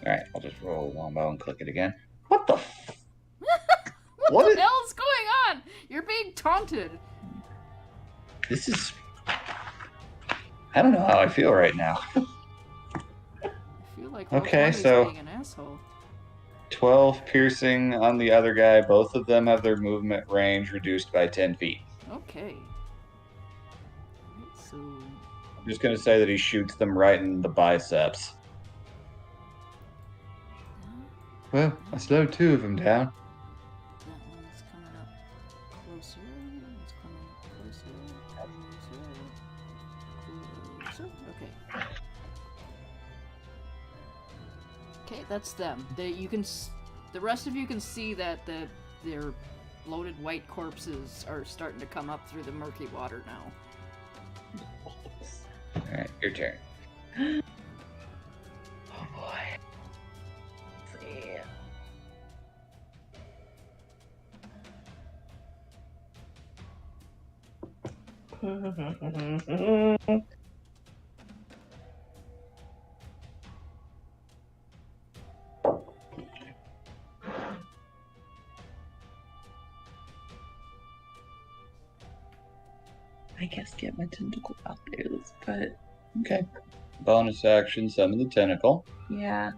Alright, I'll just roll longbow and click it again. What the f? What the hell is going on? You're being taunted. This is. I don't know how I feel right now. I feel like Okay, Roll20's so- being an asshole. 12 piercing on the other guy. Both of them have their movement range reduced by 10 feet. Okay. Alright, so I'm just going to say that he shoots them right in the biceps. Well, I slowed 2 of them down. that one's coming up closer. It's coming closer. Okay. Okay, that's them. The rest of you can see that their bloated white corpses are starting to come up through the murky water now. Alright, your turn. Oh boy. Let's see. I guess get my tentacle out there, but Okay. Bonus action, summon the tentacle. yeah.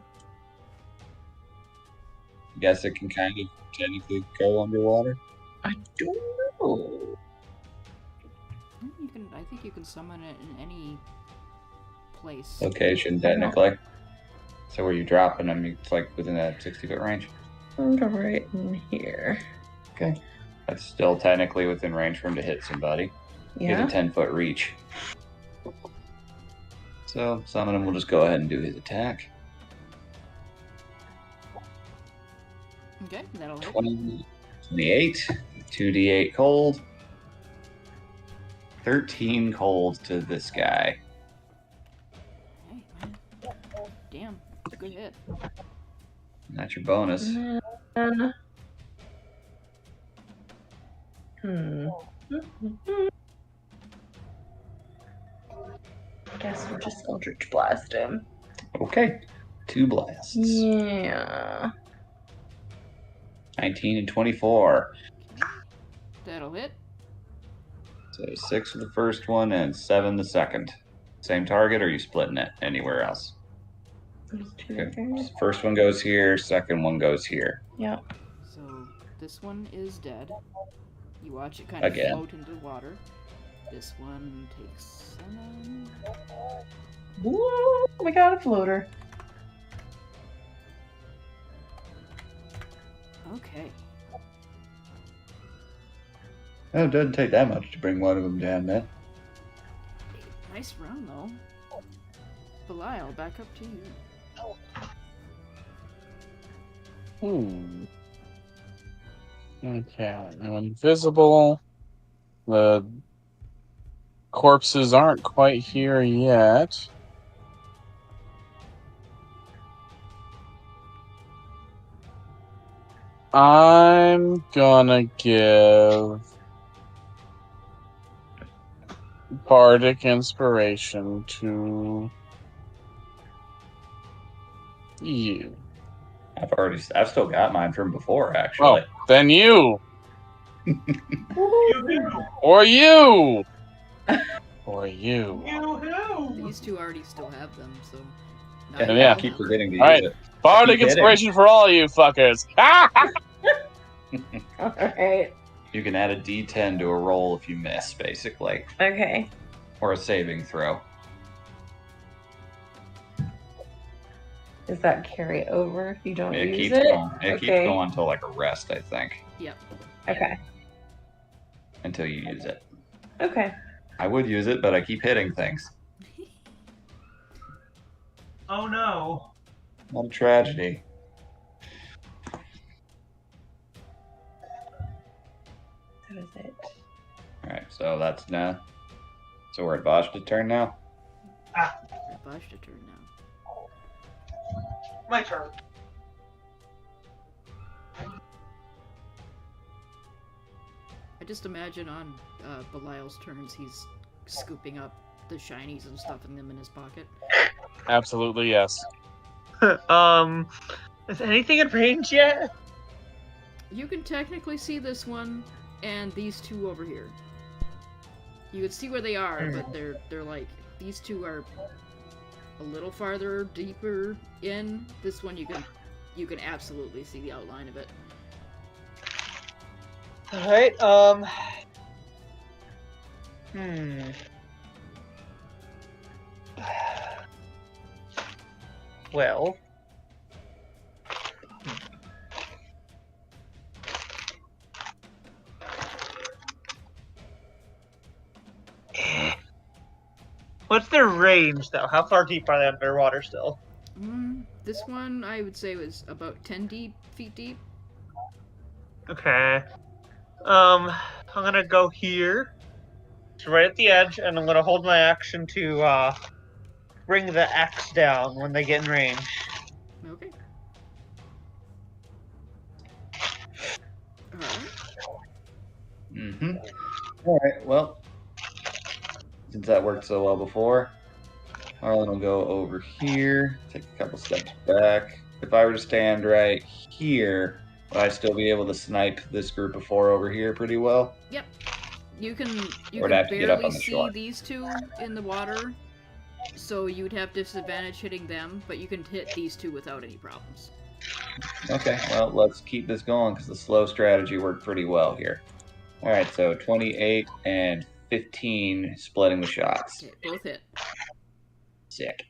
Guess it can kind of technically go underwater. I don't know. I think you can summon it in any place. Location, technically. So where you dropping them, it's like within that 60-foot range. I'm right in here. Okay. That's still technically within range for him to hit somebody. He has Yeah. a 10-foot reach. So summon him, we'll just go ahead and do his attack. Okay, that'll hit. 20, 28, 2d8 cold. 13 cold to this guy. Hey, man. Damn, good hit. That's your bonus. And... Guess we'll just Eldritch Blast him. Okay. 2 blasts. Yeah. 19 and 24. That'll hit. So 6 for the first one and 7 the second. Same target, or are you splitting it anywhere else? There's two Okay. there. First one goes here, second one goes here. Yeah. So this one is dead. You watch it kind of Again. float into the water. This one takes 7. Woo! We got a floater. Okay. Oh, it doesn't take that much to bring one of them down, then. Nice round though. Belial, back up to you. Okay, I'm invisible. The corpses aren't quite here yet. I'm gonna give Bardic Inspiration to you. I've still got mine from before, actually. Oh, then you! Yoo-hoo! Or you! Or you. Yoo-hoo! These two already still have them, so. now And you yeah. I have keep them. forgetting to All right. use it. Bardic Keep hitting. Inspiration for all you fuckers! Alright. You can add a D10 to a roll if you miss, basically, Okay. or a saving throw. Does that carry over if you don't It use keeps it? going. It keeps Okay. going until like a rest, I think, Yep. Okay. until you use it. Okay. I would use it, but I keep hitting things. Oh no. What a tragedy. That is it. Alright, so that's now. So we're at Vashta's turn now? Bosh to turn now. My turn. I just imagine on Belial's turns, he's scooping up the shinies and stuffing them in his pocket. Absolutely, yes. Is anything in range yet? You can technically see this one and these two over here. You can see where they are, but they're like, these two are a little farther deeper in. This one you can absolutely see the outline of it. Alright, Well. What's their range, though? How far deep are they underwater still? This one I would say was about 10 feet deep. Okay. I'm gonna go here. It's right at the edge, and I'm gonna hold my action to, bring the axe down when they get in range. Okay. Alright. Mm-hmm. Alright, well, since that worked so well before, Harlan will go over here, take a couple steps back. If I were to stand right here, would I still be able to snipe this group of 4 over here pretty well? Yep. You can Or would I have to get up barely on the see shore? these two in the water, so you'd have disadvantage hitting them, but you can hit these two without any problems. Okay, well, let's keep this going because the slow strategy worked pretty well here. Alright, so 28 and 15 splitting the shots. Okay, both hit. Sick.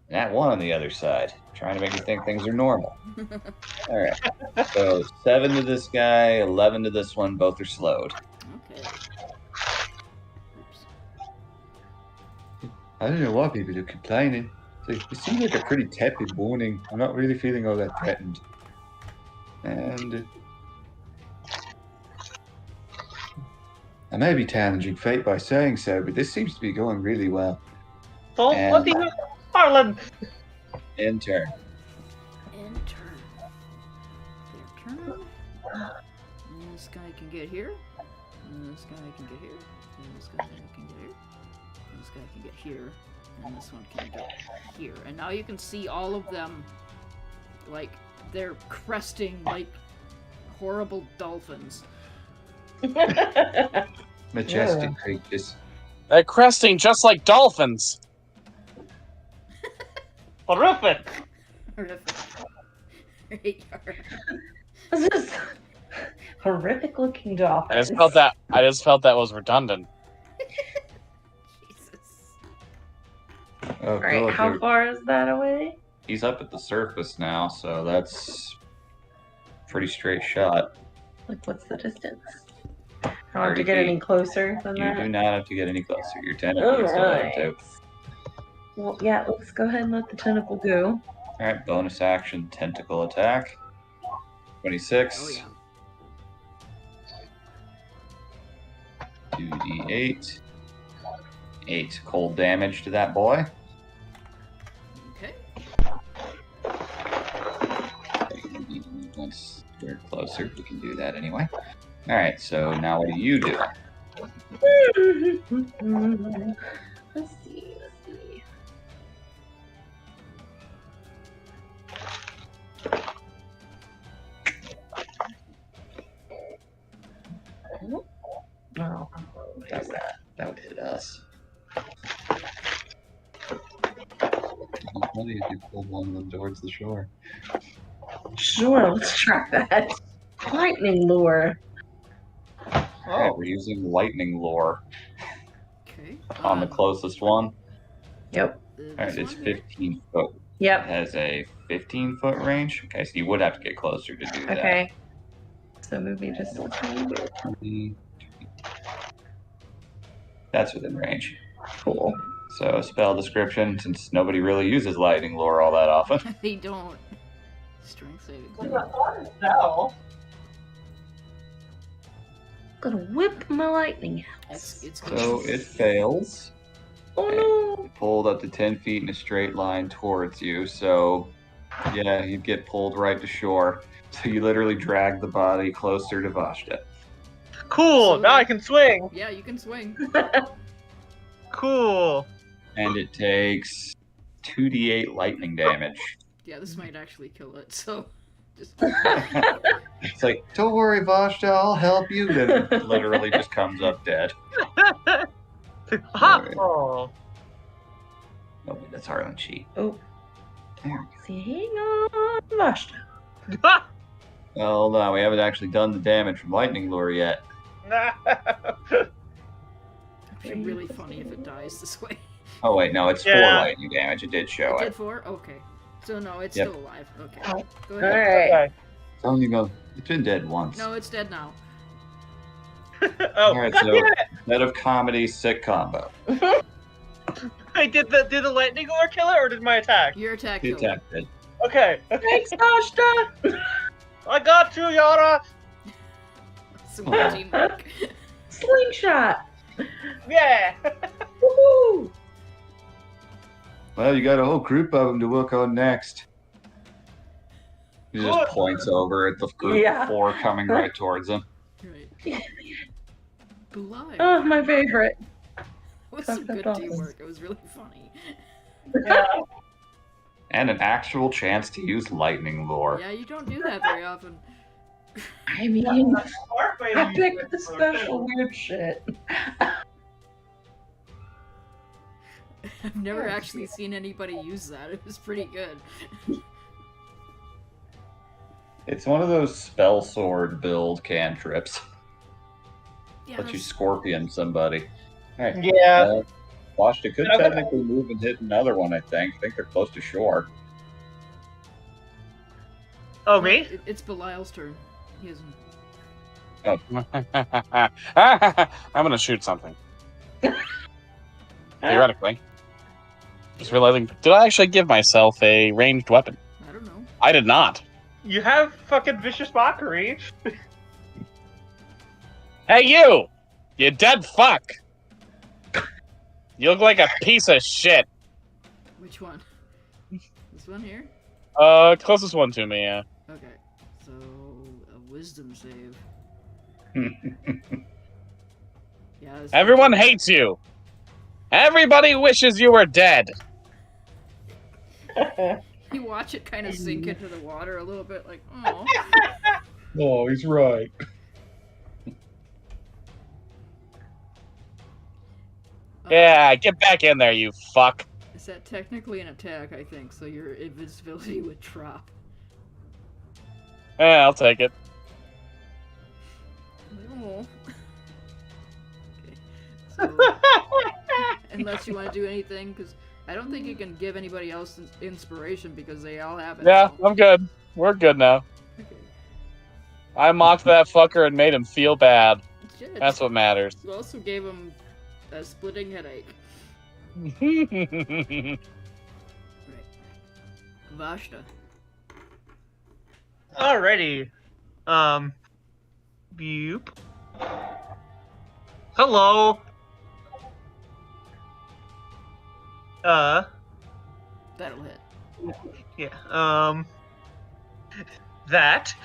And that one on the other side, trying to make me think things are normal. Alright, so 7 to this guy, 11 to this one, both are slowed. Okay. Oops. I don't know why people are complaining. It seems like a pretty tepid warning. I'm not really feeling all that threatened. And I may be challenging fate by saying so, but this seems to be going really well. So, And- what do you... Harlan! In turn. In turn. Their turn. And this guy can get here. And this guy can get here. And this guy can get here. And this guy can get here. And this one can get here. And now you can see all of them, like, they're cresting like horrible dolphins. Majestic creatures. They're cresting just like dolphins. Horrific! Horrific. Right, This is horrific looking dolphins. I just felt that was redundant. Jesus. Oh, Alright, God, how they're- far is that away? He's up at the surface now, so that's pretty straight shot. Like, what's the distance? I don't have to 30 get any feet. closer than You that. do not have to get any closer. Your tentacle still have Alright. to. Well, yeah, let's go ahead and let the tentacle go. Alright, bonus action, tentacle attack. 26. Oh yeah. 2d8. 8 cold damage to that boy. Okay. Once we're closer, we can do that anyway. Alright, so now what do you do? Let's see, let's see. Oh, Does that? That would hit us. What do you do? Pull one of them towards the shore. sure, let's try that. Lightning lure. Alright, we're using lightning lore Okay. on the closest one. Yep. Alright, it's 15 foot. It Yep. has a 15-foot range. Okay, so you would have to get closer to do that. Okay. So maybe just a tiny bit. That's within range. Cool. So, spell description, since nobody really uses lightning lore all that often. They don't. Strength saving. No. Gonna whip my lightning out. It's So, it fails. Oh no! Pulled up to 10 feet in a straight line towards you. So, yeah, you'd get pulled right to shore. So, you literally drag the body closer to Vashta. Cool. Now I can swing. Yeah, you can swing. Cool. And it takes 2d8 lightning damage. Yeah, this might actually kill it. So, just It's like, don't worry, Vashta, I'll help you. Then it literally just comes up dead. Ha! Oh. Oh, wait, that's Harlan Cheat. Oh. There. See, hang on, Vashta. Ha! Well, no, we haven't actually done the damage from lightning lure yet. it'd be really funny if it dies this way. Oh, wait, no, it's 4 Yeah. lightning damage. It did show It it. did 4? Okay. So no, it's Yep. still alive. Okay. Oh. Go All ahead. right. Okay. It's only go. It's been dead once. No, it's dead now. Oh, Alright, God so damn it! instead of comedy, sick combo. Wait, did the lightning lure kill it, or did my attack? Your attack The killed it. attack did. Okay. Thanks, Vashta. I got you, Yara! Some good teamwork. Slingshot. Yeah! Woohoo! Well, you got a whole group of them to work on next. He just Good. points over at the group Yeah. of 4 coming right towards him. Right. Belial. Oh, my favorite. It was some That's good awesome. teamwork. It was really funny. Yeah. And an actual chance to use lightning lore. Yeah, you don't do that very often. I mean, I picked the special weird shit. I've never actually seen anybody use that. It was pretty good. It's one of those spell sword build cantrips. Yeah, Let you that's- scorpion somebody. Alright. Yeah. Vashta could Okay. technically move and hit another one, I think. I think they're close to shore. Oh, me? It's Belial's turn. He hasn't. I'm gonna shoot something. Theoretically. Just realizing, did I actually give myself a ranged weapon? I don't know. I did not. You have fucking vicious mockery. Hey, you! You dead fuck! You look like a piece of shit. Which one? This one here? Closest one to me, yeah. Okay. So, a wisdom save. Yeah. this- Everyone hates you! Everybody wishes you were dead! You watch it kind of sink into the water a little bit, like, oh. Oh, he's right. Yeah, get back in there, you fuck. Is that technically an attack, I think, so your invisibility would drop. Yeah, I'll take it. Oh. Okay. So, unless you want to do anything, because I don't think you can give anybody else inspiration because they all have it. Yeah, now. I'm good. We're good now. Okay. I mocked that fucker and made him feel bad. Shit. That's what matters. You also gave him a splitting headache. Right. Vashta. Alrighty. Boop. Hello. That'll hit. Yeah. That.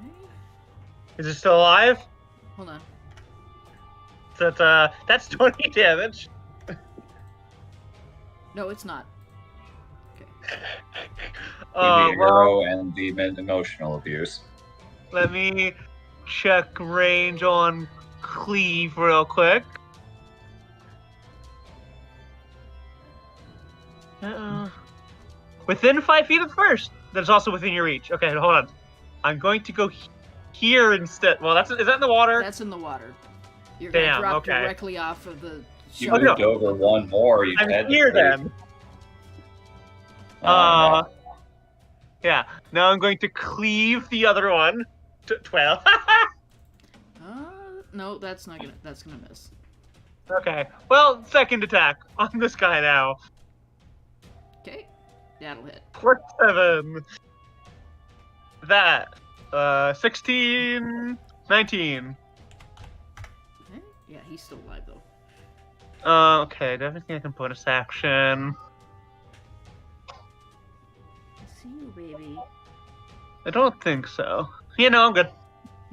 Okay. Is it still alive? Hold on. So that's 20 damage. No, it's not. The Well, arrow and the emotional abuse. let me check range on cleave real quick. Within 5 feet of the first. That's also within your reach. Okay, hold on. I'm going to go here instead. Well, is that in the water? That's in the water. You're gonna Damn, drop okay. directly off of the You shelf. moved over one more. You I'm technically- here then. Oh, no. Yeah. Now I'm going to cleave the other one. 12. No, that's gonna miss. Okay. Well, second attack on this guy now. Okay, that'll hit. 47. That. 16. 19. Okay. Yeah, he's still alive though. Okay, do everything I can bonus action. I see you, baby. I don't think so. Yeah, no, I'm good.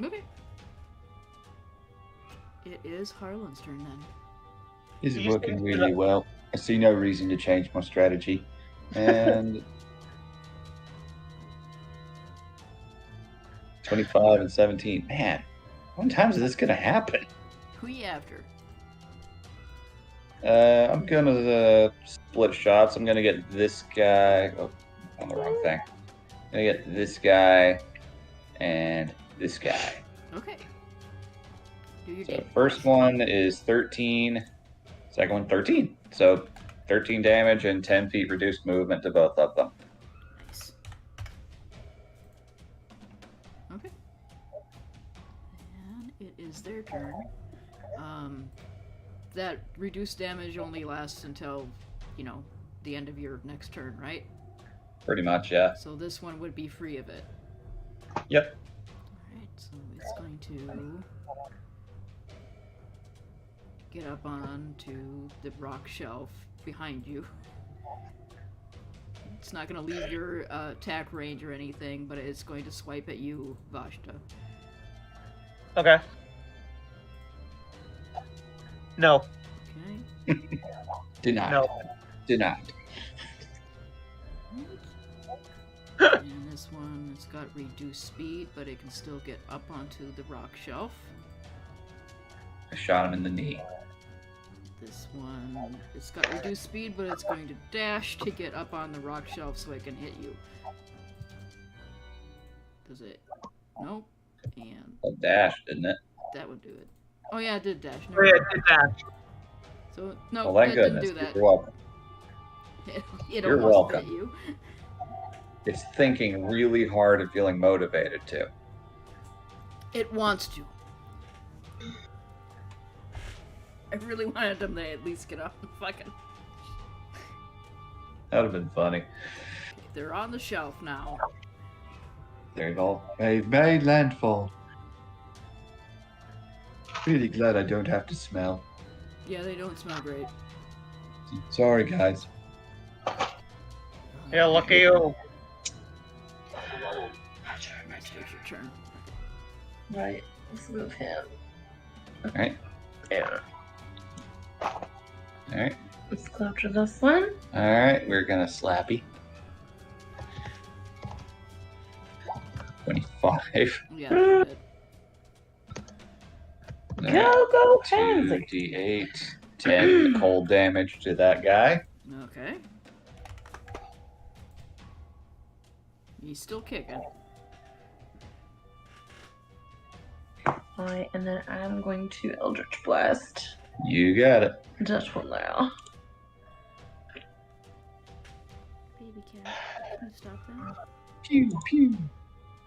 Okay. It is Harlan's turn then. This is You working said- really well. I see no reason to change my strategy. And 25 and 17. Man, how many times is this going to happen? Who you after? I'm going to split shots. I'm going to get this guy. Oh, on the wrong thing. I'm going to get this guy and this guy. Okay. Do your So damage. first one is 13. Second one, 13. So 13 damage and 10 feet reduced movement to both of them. Nice. Okay. And it is their turn. That reduced damage only lasts until, the end of your next turn, right? Pretty much, yeah. So this one would be free of it. Yep. Alright, so it's going to get up onto the rock shelf behind you. It's not going to leave your attack range or anything, but it's going to swipe at you, Vashta. Okay. No. Okay. Denied. No. Denied. And this one, it's got reduced speed, but it can still get up onto the rock shelf. I shot him in the knee. This one, it's got reduced speed, but it's going to dash to get up on the rock shelf so it can hit you. Does it? Nope. And A dash, didn't it? that would do it. Oh yeah, it did dash. Oh, Never yeah, mind. it did that. So no, Well, that thank didn't goodness. do that. You're welcome. It You're almost welcome. hit you. It's thinking really hard and feeling motivated too. It wants to. I really wanted them to at least get up and fucking. That would have been funny. They're on the shelf now. They've made landfall. Really glad I don't have to smell. Yeah, they don't smell great. Sorry, guys. Yeah, lucky you. Next is your turn. Right. Let's move him. All right. Yeah. All right. Let's go after this one. All right. We're gonna slappy. 25. Yeah, that's good. Go, Pansy. 2d8. 10 cold damage to that guy. Okay. He's still kicking. Alright, and then I'm going to Eldritch Blast. You got it. Just one now. Baby cat, can you stop that? Pew pew.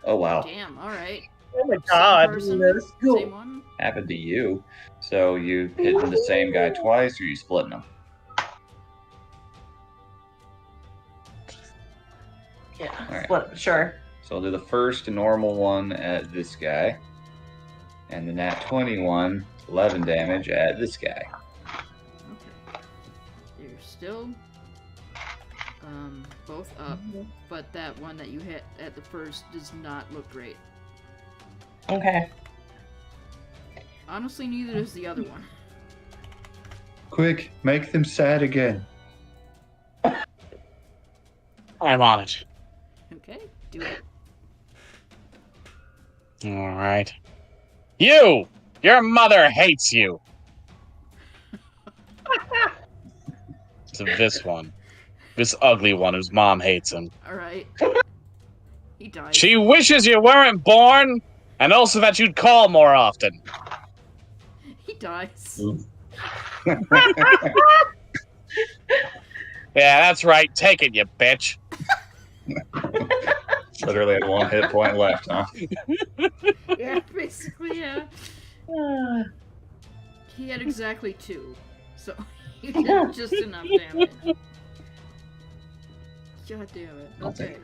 Oh wow. Damn, alright. Oh my god. Person, Let's go. Same one? Happened to you. So you hitting the same guy twice, or you splitting them? Yeah, Alright. split, sure. So I'll do the first normal one at this guy, and then that 21, 11 damage at this guy. Okay. They're still both up, but that one that you hit at the first does not look great. Okay. Honestly, neither does the other one. Quick, make them sad again. I'm on it. Okay, do it. All right. You! Your mother hates you! To this one. This ugly one whose mom hates him. Alright. He died. She wishes you weren't born, And also that you'd call more often. He dies. Yeah, that's right. Take it, you bitch. Literally had 1 hit point left, huh? Yeah, basically, yeah. Ah. He had exactly 2, so he did just enough damage. God damn it. I'll Okay.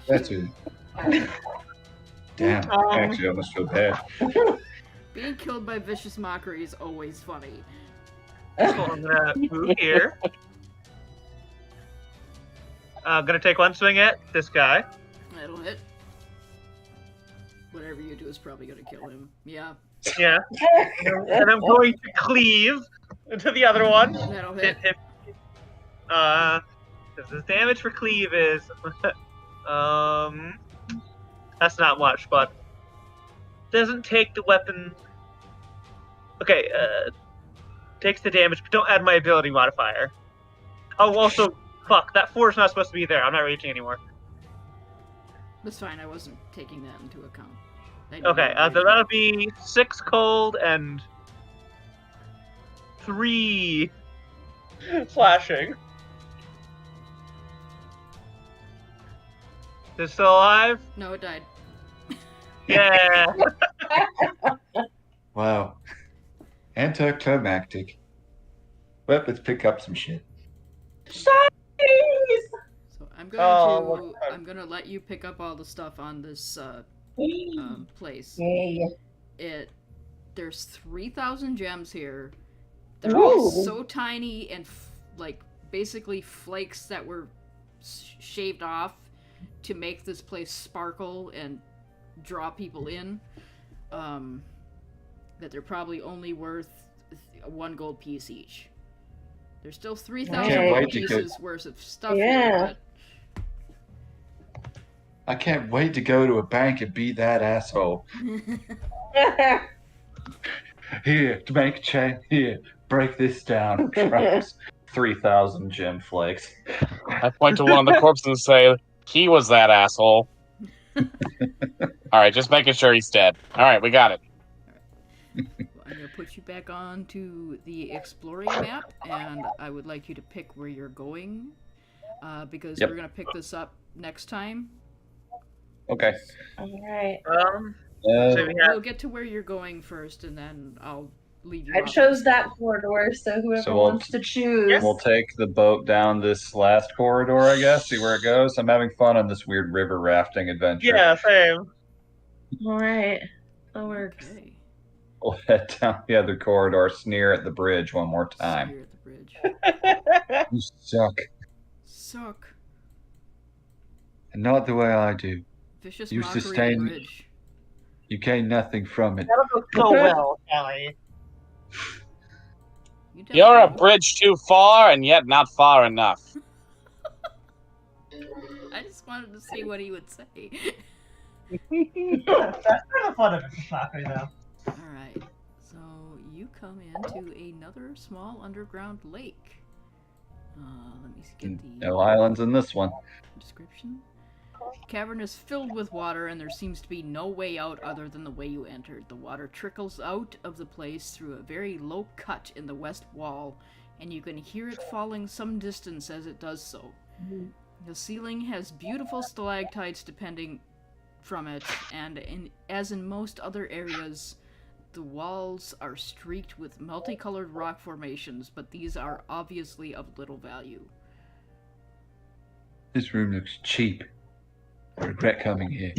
That's it. Damn, I actually almost feel bad. Being killed by vicious mockery is always funny. So I'm gonna move here. I'm gonna take one swing at this guy. That'll hit. Whatever you do is probably gonna kill him. Yeah, Yeah. And I'm going to cleave to the other one. that'll hit. Hit. The damage for cleave is that's not much, but doesn't take the weapon. Okay, takes the damage, but don't add my ability modifier. Oh, also, fuck, that 4 is not supposed to be there. I'm not reaching anymore. That's fine, I wasn't taking that into account. Okay, so that'll be 6 cold and 3 slashing. Is it still alive? No, it died. Yeah. Wow. Anticlimactic. Well, let's pick up some shit. So I'm going Oh, I'm gonna let you pick up all the stuff on this place. Yay. There's 3,000 gems here. They're all so tiny and like basically flakes that were shaved off to make this place sparkle and draw people in. That they're probably only worth 1 gold piece each. There's still 3,000 Can't gold wait to go- pieces worth of stuff Yeah. here, I can't wait to go to a bank and be that asshole. but Here, to make a chain. Here, break this down. 3,000 gem flakes. I point to one of the corpses and say, he was that asshole. Alright, just making sure he's dead. Alright, we got it. I'm gonna put you back on to the exploring map, and I would like you to pick where you're going, because Yep. we're gonna pick this up next time. Okay. Alright. So we have We'll get to where you're going first, and then I'll leave you. I off chose this. that corridor, so whoever So we'll- wants to choose. We'll take the boat down this last corridor, I guess, see where it goes. I'm having fun on this weird river rafting adventure. yeah, same. Alright. That works. Okay. We'll head down the other corridor, sneer at the bridge one more time. Spear at the bridge. You suck. Suck. And not the way I do. Vicious You mockery sustain- at the bridge. You gain nothing from it. That'll go so well, Kelly. You You're a definitely- bridge too far, and yet not far enough. I just wanted to see what he would say. That's kind of fun of it, mockery, though. Alright, so you come into another small underground lake. Let me get the No islands in this one. description. The cavern is filled with water, and there seems to be no way out other than the way you entered. The water trickles out of the place through a very low cut in the west wall, and you can hear it falling some distance as it does so. The ceiling has beautiful stalactites depending from it, and as in most other areas, the walls are streaked with multicolored rock formations, but these are obviously of little value. This room looks cheap. I regret coming here.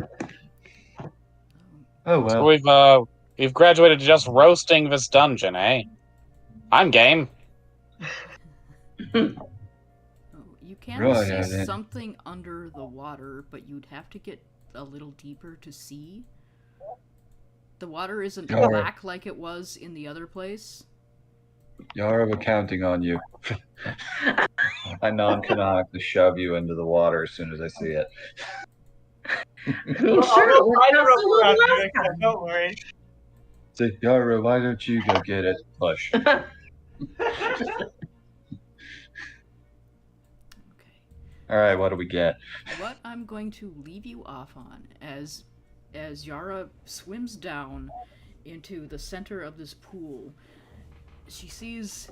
Oh So well. we've graduated to just roasting this dungeon, eh? I'm game. Oh, you can Right, see then. something under the water, but you'd have to get a little deeper to see. The water isn't Alright. black like it was in the other place. Yara, we're counting on you. I non-canonically shove you into the water as soon as I see it. I mean, sure, it worked out so well last time. Don't worry. So, Yara, why don't you go get it? Push. Okay. All right, what do we get? What I'm going to leave you off on, as as Yara swims down into the center of this pool, she sees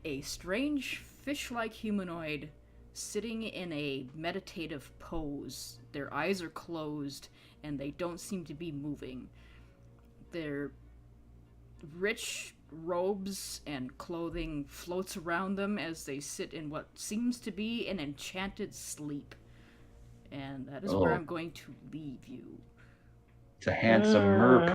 a strange fish-like humanoid sitting in a meditative pose. Their eyes are closed and they don't seem to be moving. Their rich robes and clothing floats around them as they sit in what seems to be an enchanted sleep. And that is where Oh. I'm going to leave you. It's a handsome merp.